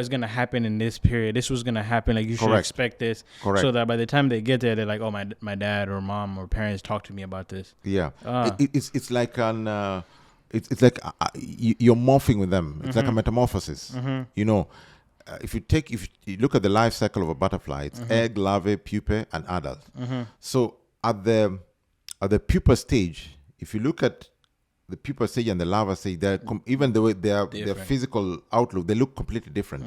is gonna happen in this period. This was gonna happen. Like you should Correct. expect this. Correct. So that by the time they get there, they're like, oh, my dad or mom or parents talked to me about this. Yeah. It's like it's like you're morphing with them. It's like a metamorphosis. You know, if you look at the life cycle of a butterfly, it's egg, larvae, pupa, and adult. So at the pupa stage, if you look at the pupa stage and the larva stage, even the way their physical outlook, they look completely different.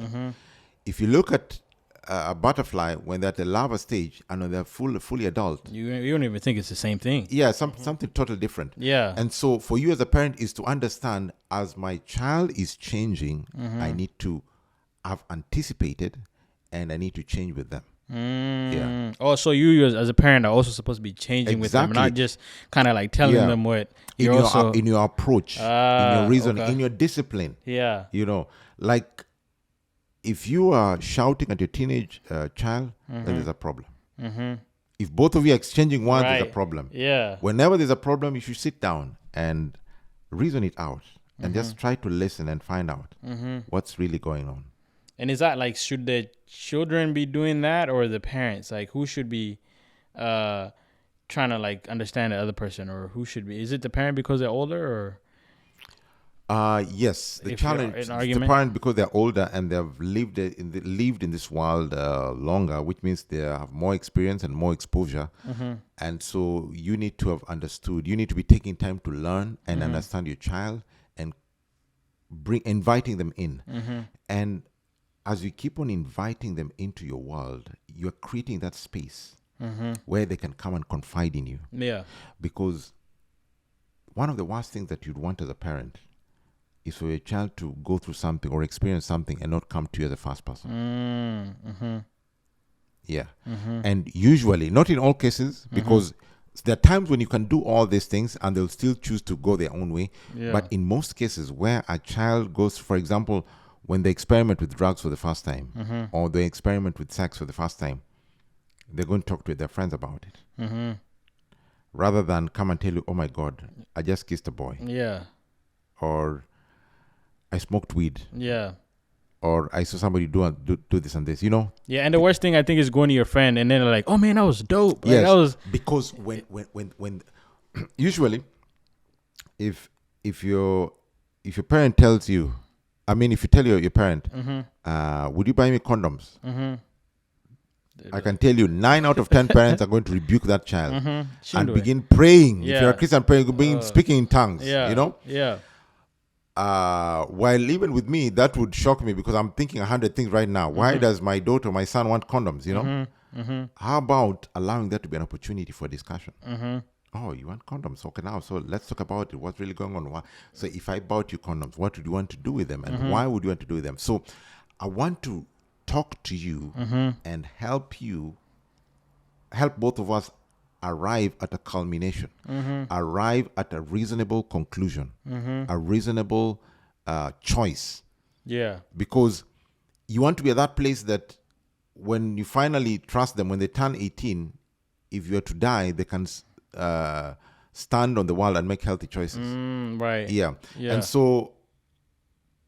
If you look at a butterfly when they're at the larva stage and when they're fully adult, you don't even think it's the same thing. yeah, something totally different. Yeah. And so for you as a parent is to understand, as my child is changing, I need to have anticipated, and I need to change with them. Yeah. Oh, so you as a parent are also supposed to be changing with them, not just kind of like telling them what in you're also in your approach, in your reasoning, okay. in your discipline. Yeah. You know, like if you are shouting at your teenage child, then there's a problem. If both of you are exchanging words, there's a Right. problem. Yeah. Whenever there's a problem, you should sit down and reason it out, and just try to listen and find out what's really going on. And is that like, should the children be doing that, or the parents? Like, who should be trying to like understand the other person, or who should be? Is it the parent because they're older, or Yes, the If you're challenge in is the argument? parent, because they're older and they've lived in this world longer, which means they have more experience and more exposure. And so you need to have understood. You need to be taking time to learn and understand your child, and inviting them in. And as you keep on inviting them into your world, you're creating that space where they can come and confide in you. yeah, Because one of the worst things that you'd want as a parent is for your child to go through something or experience something and not come to you as a first person. Yeah. And usually, not in all cases, because there are times when you can do all these things and they'll still choose to go their own way. Yeah. But in most cases where a child goes, for example, when they experiment with drugs for the first time, or they experiment with sex for the first time, they're going to talk to their friends about it. Rather than come and tell you, oh my God, I just kissed a boy, yeah, or I smoked weed, yeah. or I saw somebody do this and this, you know? Yeah, and the worst thing I think is going to your friend and then they're like, "Oh man, that was dope." Like, Yes, that was because when usually if your parent tells you, I mean, if you tell your parent, would you buy me condoms? I can tell you 9 out of 10 parents are going to rebuke that child and begin praying. If you're a Christian, praying, begin speaking in tongues, yeah, you know? Yeah. While even with me, that would shock me, because I'm thinking 100 things right now. Why does my daughter, my son want condoms, you know? How about allowing that to be an opportunity for discussion? Oh, you want condoms? Okay, now, so let's talk about it. What's really going on? So if I bought you condoms, what would you want to do with them? And why would you want to do with them? So I want to talk to you and help both of us arrive at a culmination, arrive at a reasonable conclusion, a reasonable choice. Yeah. Because you want to be at that place that when you finally trust them, when they turn 18, if you are to die, they can stand on the world and make healthy choices. Right. Yeah. Yeah. And so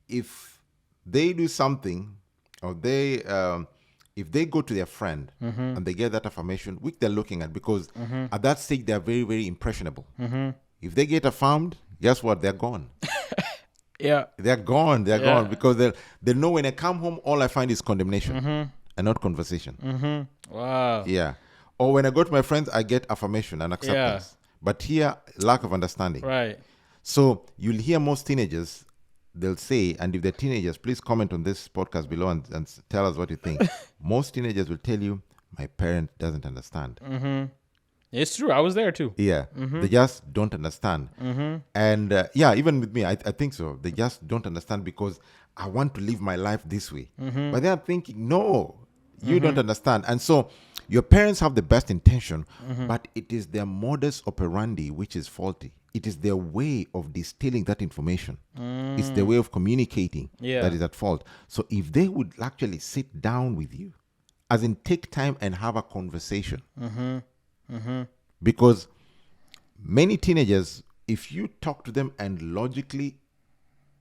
if they do something, or if they go to their friend and they get that affirmation, which they're looking at, because at that stage they're very, very impressionable. If they get affirmed, guess what? They're gone. Yeah. They're gone. They're gone because they know when I come home, all I find is condemnation and not conversation. Wow. Yeah. Or when I go to my friends, I get affirmation and acceptance. But here, lack of understanding. Right. So you'll hear most teenagers, they'll say, and if they're teenagers, please comment on this podcast below and tell us what you think. Most teenagers will tell you, my parent doesn't understand. It's true. I was there too. Yeah. They just don't understand. And even with me, I think so. They just don't understand because I want to live my life this way. But they are thinking, no, you don't understand. And so your parents have the best intention, but it is their modus operandi which is faulty. It is their way of distilling that information. It's their way of communicating that is at fault. So if they would actually sit down with you, as in take time and have a conversation. Because many teenagers, if you talk to them and logically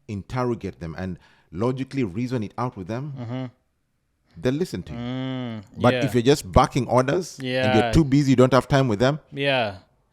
interrogate them and logically reason it out with them, they'll listen to you. But if you're just barking orders and you're too busy, you don't have time with them.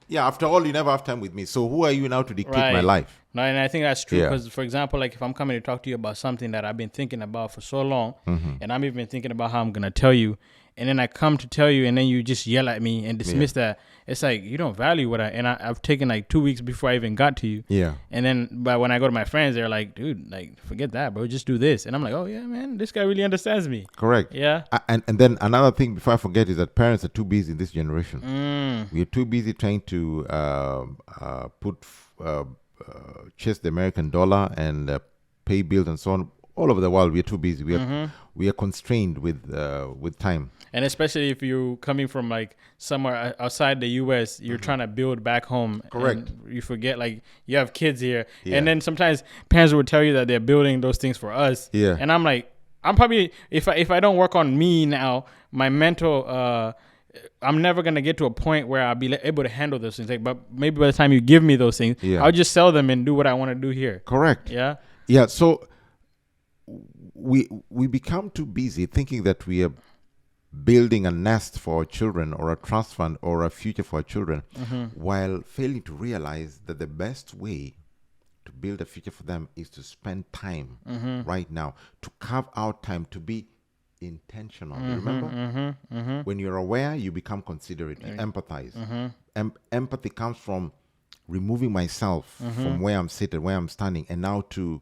Yeah, after all, you never have time with me. So who are you now to dictate my life? No, and I think that's true because, for example, like if I'm coming to talk to you about something that I've been thinking about for so long, and I'm even thinking about how I'm going to tell you, and then I come to tell you, and then you just yell at me and dismiss that. It's like, you don't value what I've taken like 2 weeks before I even got to you. Yeah. And then, but when I go to my friends, they're like, dude, like, forget that, bro. Just do this. And I'm like, oh, yeah, man, this guy really understands me. Correct. Yeah. And then another thing before I forget is that parents are too busy in this generation. We're too busy trying to chase the American dollar and pay bills and so on. All over the world, we're too busy. We are constrained with time. And especially if you're coming from like somewhere outside the U.S., you're trying to build back home. Correct. You forget like you have kids here. And then sometimes parents will tell you that they're building those things for us. Yeah. And I'm like, I'm probably, if I don't work on me now, my mental, I'm never going to get to a point where I'll be able to handle those things. Like, but maybe by the time you give me those things, I'll just sell them and do what I want to do here. Correct. Yeah. Yeah. So we become too busy thinking that we are building a nest for our children or a trust fund or a future for our children, while failing to realize that the best way to build a future for them is to spend time right now, to carve out time, to be intentional. Remember? When you're aware, you become considerate, you empathize. Empathy comes from removing myself from where I'm seated, where I'm standing, and now to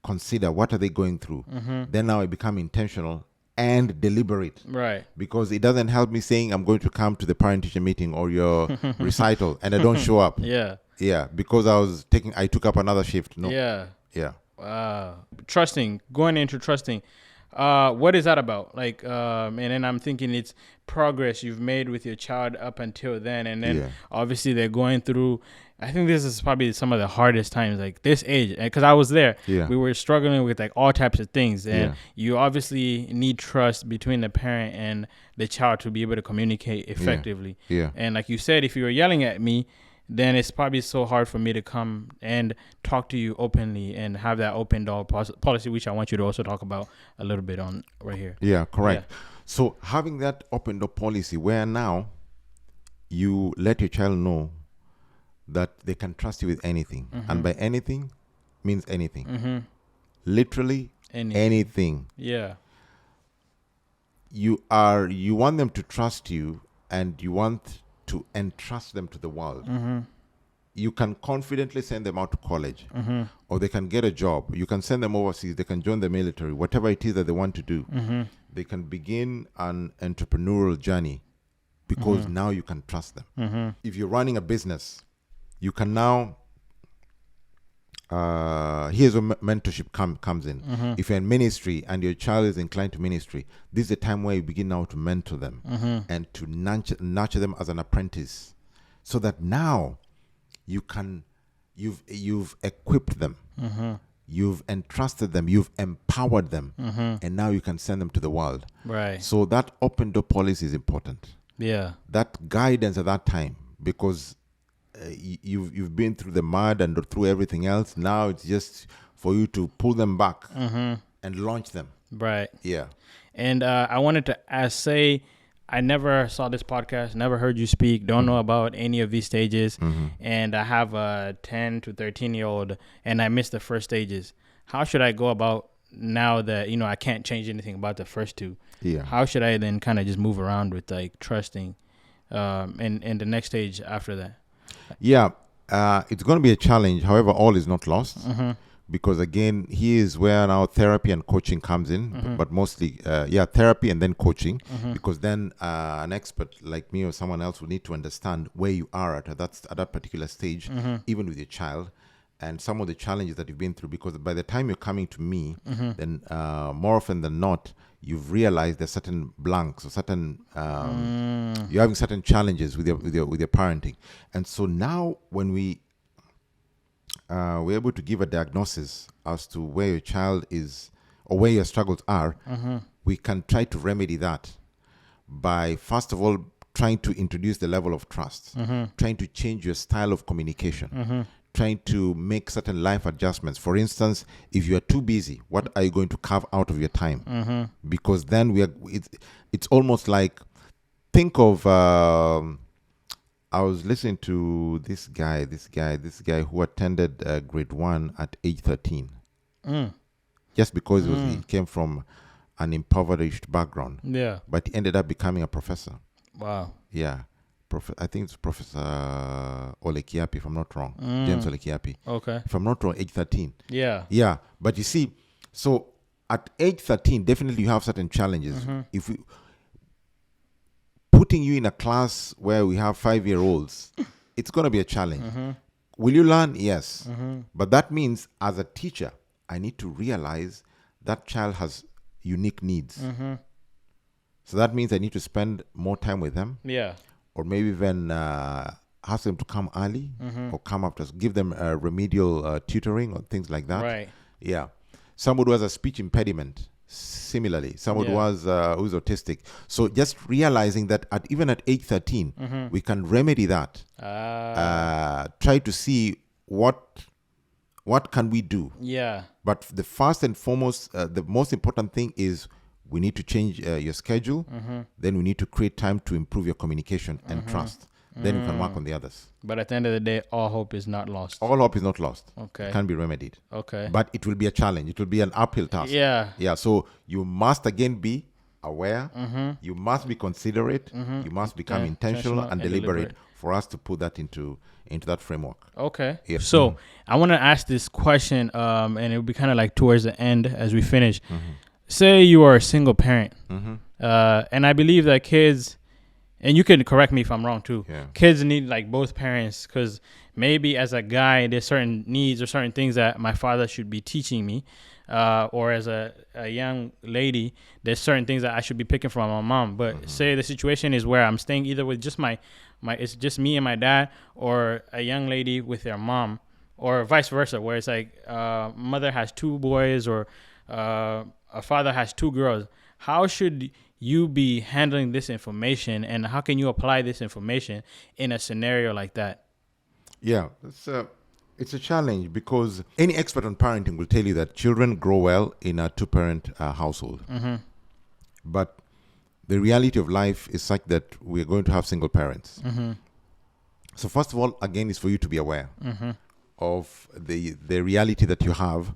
consider what are they going through. Then now I become intentional and deliberate. Right. Because it doesn't help me saying I'm going to come to the parent-teacher meeting or your recital and I don't show up. Yeah. Yeah, because I took up another shift. No. Yeah. Yeah. Wow. Going into trusting. What is that about? Like, and then I'm thinking it's progress you've made with your child up until then. And then obviously they're going through, I think this is probably some of the hardest times, like this age, because I was there. Yeah. We were struggling with like all types of things. And you obviously need trust between the parent and the child to be able to communicate effectively. Yeah. And like you said, if you were yelling at me, then it's probably so hard for me to come and talk to you openly and have that open door policy, which I want you to also talk about a little bit on right here. Yeah, correct. Yeah. So having that open door policy where now you let your child know that they can trust you with anything. And by anything means anything. Literally anything. Yeah. You want them to trust you and you want to entrust them to the world. You can confidently send them out to college or they can get a job. You can send them overseas. They can join the military, whatever it is that they want to do. They can begin an entrepreneurial journey because now you can trust them. If you're running a business, you can now, here's where mentorship comes in. If you're in ministry and your child is inclined to ministry, this is the time where you begin now to mentor them and to nurture them as an apprentice, so that now you've equipped them, you've entrusted them, you've empowered them, and now you can send them to the world. Right. So that open door policy is important. Yeah. That guidance at that time, because you've been through the mud and through everything else. Now it's just for you to pull them back and launch them. Right. Yeah. And I wanted to ask, say I never saw this podcast, never heard you speak, don't know about any of these stages, and I have a 10 to 13-year-old, and I missed the first stages. How should I go about now that, I can't change anything about the first two? Yeah. How should I then kind of just move around with like trusting and the next stage after that? Yeah. It's going to be a challenge. However, all is not lost. Because again, here's where now therapy and coaching comes in, but mostly, therapy and then coaching, because then an expert like me or someone else will need to understand where you are at that particular stage, even with your child, and some of the challenges that you've been through. Because by the time you're coming to me, then more often than not, you've realized there's certain blanks or certain you're having certain challenges with your parenting, and so now when we're able to give a diagnosis as to where your child is or where your struggles are, we can try to remedy that by, first of all, trying to introduce the level of trust, trying to change your style of communication, trying to make certain life adjustments. For instance, if you are too busy, what are you going to carve out of your time? Because then it's almost like, think of, I was listening to this guy who attended grade 1 at age 13. Just because he came from an impoverished background. Yeah. But he ended up becoming a professor. Wow. Yeah. I think it's Professor Olekiapi, if I'm not wrong. James Olekiapi. Okay. If I'm not wrong, age 13. Yeah. Yeah. But you see, so at age 13, definitely you have certain challenges. If we putting you in a class where we have 5-year-olds, it's going to be a challenge. Will you learn? Yes. But that means as a teacher, I need to realize that child has unique needs. So that means I need to spend more time with them. Yeah. Or maybe even ask them to come early or come after, give them remedial tutoring or things like that. Right. Yeah. Someone who has a speech impediment, similarly. Someone who's autistic. So just realizing that even at age 13, we can remedy that. Try to see what can we do. Yeah. But the first and foremost, the most important thing is we need to change your schedule. Then we need to create time to improve your communication and trust. Then we can work on the others. But at the end of the day, all hope is not lost. All hope is not lost. Okay. It can be remedied. Okay. But it will be a challenge. It will be an uphill task. Yeah. Yeah. So you must again be aware. You must be considerate. You must become intentional and deliberate for us to put that into that framework. Okay. Yeah. So I want to ask this question, and it'll be kind of like towards the end as we finish. Say you are a single parent, and I believe that kids, and you can correct me if I'm wrong too, kids need like both parents, because maybe as a guy, there's certain needs or certain things that my father should be teaching me, or as a young lady, there's certain things that I should be picking from my mom. But say the situation is where I'm staying either with just my it's just me and my dad, or a young lady with their mom, or vice versa, where it's like mother has 2 boys or a father has 2 girls. How should you be handling this information, and how can you apply this information in a scenario like that? Yeah, it's a challenge, because any expert on parenting will tell you that children grow well in a 2-parent household. But the reality of life is such that we're going to have single parents. So first of all, again, is for you to be aware of the reality that you have,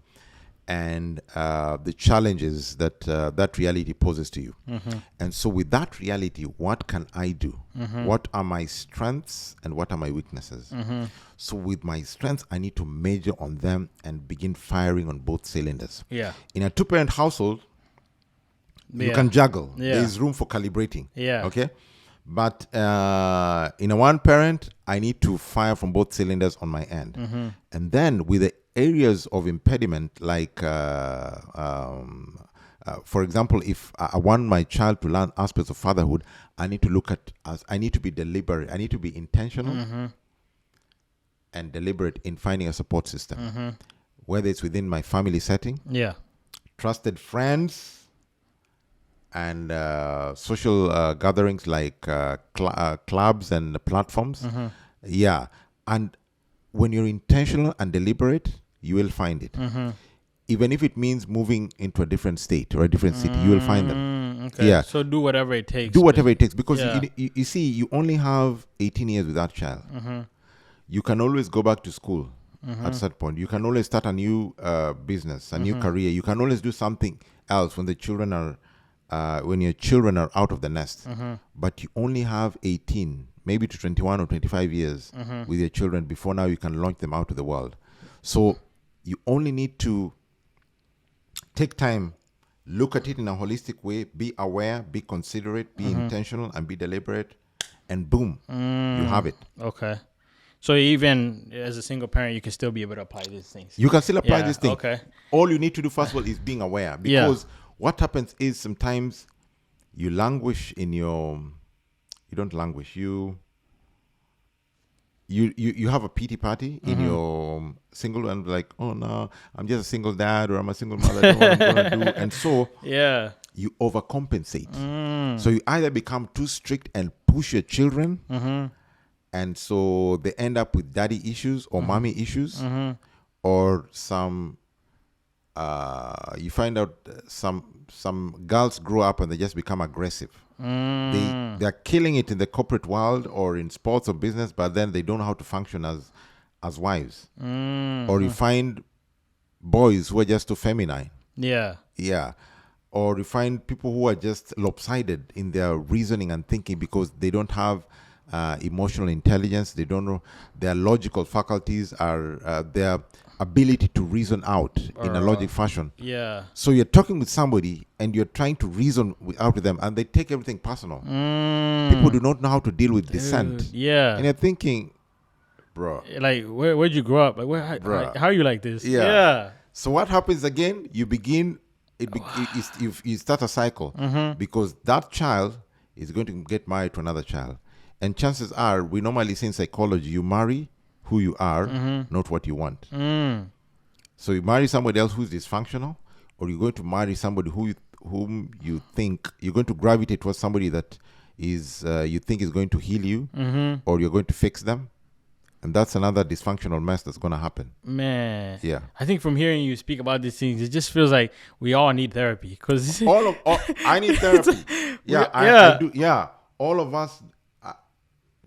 and the challenges that that reality poses to you. And so with that reality, what can I do? What are my strengths and what are my weaknesses? So with my strengths, I need to major on them and begin firing on both cylinders. Yeah. In a 2-parent household, you can juggle. There is room for calibrating. Yeah. Okay. But in a 1-parent, I need to fire from both cylinders on my end. And then with the areas of impediment, like, for example, if I want my child to learn aspects of fatherhood, I need to look at, I need to be deliberate. I need to be intentional and deliberate in finding a support system, whether it's within my family setting, trusted friends, and social gatherings like clubs and platforms. Yeah. And when you're intentional and deliberate, you will find it. Even if it means moving into a different state or a different city, you will find them. Okay. Yeah. So do whatever it takes. Do whatever it takes, because Yeah. you see, you only have 18 years with that child. You can always go back to school at a certain point. You can always start a new business, a new career. You can always do something else when the children are, when your children are out of the nest. But you only have 18, maybe to 21 or 25 years with your children before now you can launch them out to the world. So you only need to take time, look at it in a holistic way, be aware, be considerate, be intentional, and be deliberate, and boom, you have it. Okay. So even as a single parent, you can still be able to apply these things. You can still apply this thing. Okay. All you need to do first of all is being aware, because what happens is sometimes you languish in your, you don't languish, you have a pity party in your single, and like, oh no, I'm just a single dad, or I'm a single mother, I don't know what I'm gonna do. And so you overcompensate. So you either become too strict and push your children, and so they end up with daddy issues or mommy issues, or some you find out some girls grow up and they just become aggressive. They're killing it in the corporate world or in sports or business, but then they don't know how to function as wives. Or you find boys who are just too feminine. Or you find people who are just lopsided in their reasoning and thinking because they don't have emotional intelligence. They don't know, their logical faculties are their ability to reason out in a logic fashion. So you're talking with somebody and you're trying to reason out with them, and they take everything personal. People do not know how to deal with dissent. And you're thinking, bro, like, where'd you grow up? Like, how are you like this? So what happens again? You begin, you start a cycle, because that child is going to get married to another child. And chances are, we normally say in psychology, you marry who you are, not what you want. So you marry somebody else who's dysfunctional, or you're going to marry somebody whom you think you're going to gravitate towards, somebody that is you think is going to heal you, or you're going to fix them. And that's another dysfunctional mess that's going to happen. Man. Yeah. I think from hearing you speak about these things, it just feels like we all need therapy. Because I need therapy. I do. Yeah. All of us.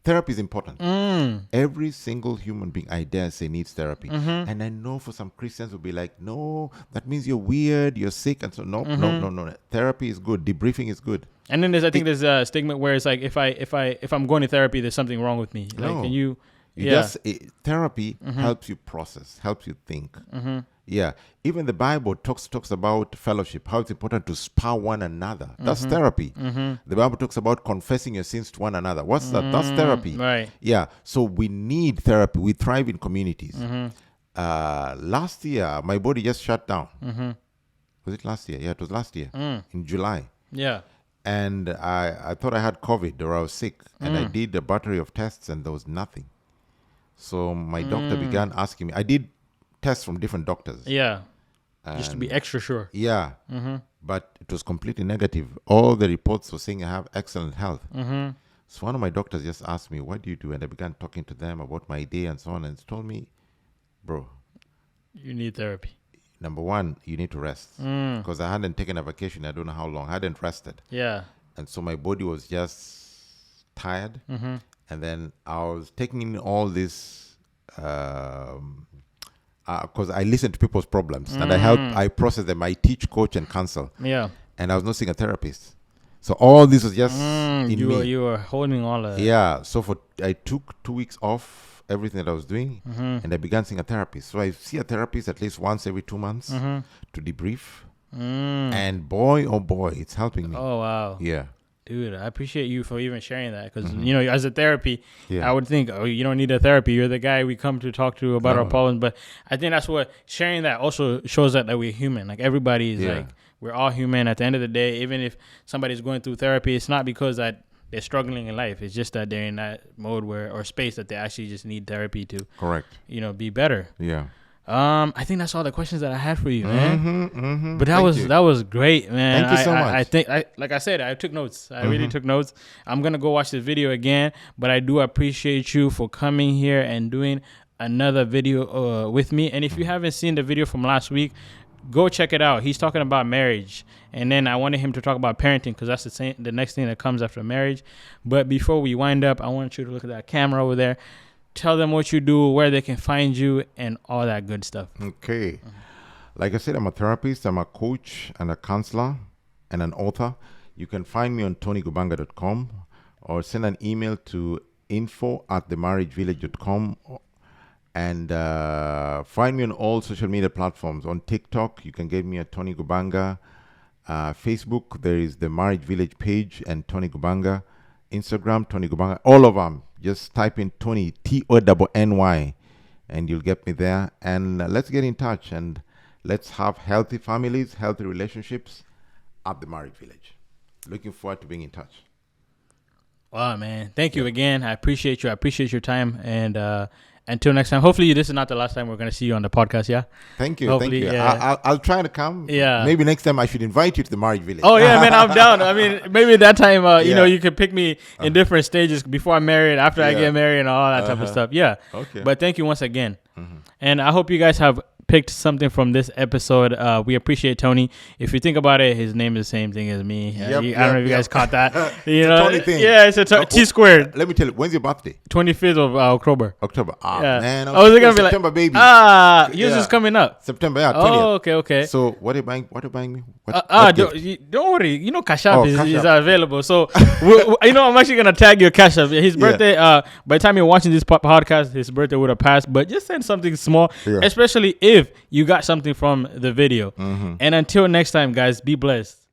Therapy is important. Every single human being, I dare say, needs therapy. And I know for some Christians will be like, no, that means you're weird, you're sick. And so, no. Therapy is good. Debriefing is good. And then there's a stigma where it's like, if I'm going to therapy, there's something wrong with me. No. Like, can you therapy helps you process, helps you think. Yeah. Even the Bible talks about fellowship, how it's important to spur one another. That's therapy. The Bible talks about confessing your sins to one another. What's that? That's therapy. Right. Yeah. So we need therapy. We thrive in communities. Last year, my body just shut down. Was it last year? Yeah, it was last year in July. Yeah. And I thought I had COVID or I was sick. And I did a battery of tests and there was nothing. So my doctor began asking me. I did tests from different doctors. Yeah. Just to be extra sure. Yeah. But it was completely negative. All the reports were saying I have excellent health. So one of my doctors just asked me, what do you do? And I began talking to them about my day and so on. And he told me, bro, you need therapy. Number one, you need to rest. Because I hadn't taken a vacation. I don't know how long. I hadn't rested. Yeah. And so my body was just tired. And then I was taking in all this, because I listen to people's problems and I process them. I teach, coach, and counsel. Yeah. And I was not seeing a therapist. So all this was just in me. You were holding all of that. Yeah. So I took 2 weeks off everything that I was doing, and I began seeing a therapist. So I see a therapist at least once every 2 months to debrief. And boy, oh boy, it's helping me. Oh, wow. Yeah. Dude, I appreciate you for even sharing that, because, as a therapy, I would think, oh, you don't need a therapy. You're the guy we come to talk to about our problems. But I think that's what sharing that also shows that we're human. Like, everybody is like, we're all human. At the end of the day, even if somebody's going through therapy, it's not because that they're struggling in life. It's just that they're in that mode or space that they actually just need therapy to, be better. Yeah. I think that's all the questions that I had for you, man. But that was great, man. Thank you so much. I think, like I said, I took notes. I really took notes. I'm gonna go watch this video again, but I do appreciate you for coming here and doing another video with me. And if you haven't seen the video from last week, Go check it out. He's talking about marriage, and then I wanted him to talk about parenting because that's the next thing that comes after marriage. But before we wind up, I want you to look at that camera over there. Tell them what you do, where they can find you, and all that good stuff. Okay. Like I said, I'm a therapist, I'm a coach and a counselor and an author. You can find me on tonygobanga.com or send an email to info@themarriagevillage.com. And find me on all social media platforms. On TikTok, you can get me at Tonny Gobanga. Facebook, there is the Marriage Village page and Tonny Gobanga. Instagram, Tonny Gobanga. All of them. Just type in Tonny, Tonny, and you'll get me there. And let's get in touch and let's have healthy families, healthy relationships at the Marriage Village. Looking forward to being in touch. Wow, man. Thank you again. I appreciate you. I appreciate your time. And until next time, hopefully this is not the last time we're going to see you on the podcast, yeah? Thank you. Hopefully, thank you. yeah. I'll try to come. Yeah. Maybe next time I should invite you to the Marriage Village. Oh, yeah, man, I'm down. I mean, maybe that time, you could pick me in different stages before I'm married, after I get married, and all that type of stuff. Yeah. Okay. But thank you once again. And I hope you guys have picked something from this episode. We appreciate Tonny. If you think about it, his name is the same thing as me. I don't know if you guys caught that. Tony thing. Yeah, it's a T squared. Let me tell you, when's your birthday? 25th of October. October. Yeah. Man. I was gonna be September, baby. Yours is coming up. September, 20th. Oh, okay. So what are you buying? What are you buying me? Don't worry. You know, Cash App is Cash App. available. So, I'm actually gonna tag your Cash App. His birthday. By the time you're watching this podcast, his birthday would have passed. But just send something small, especially if you got something from the video. And until next time, guys, be blessed.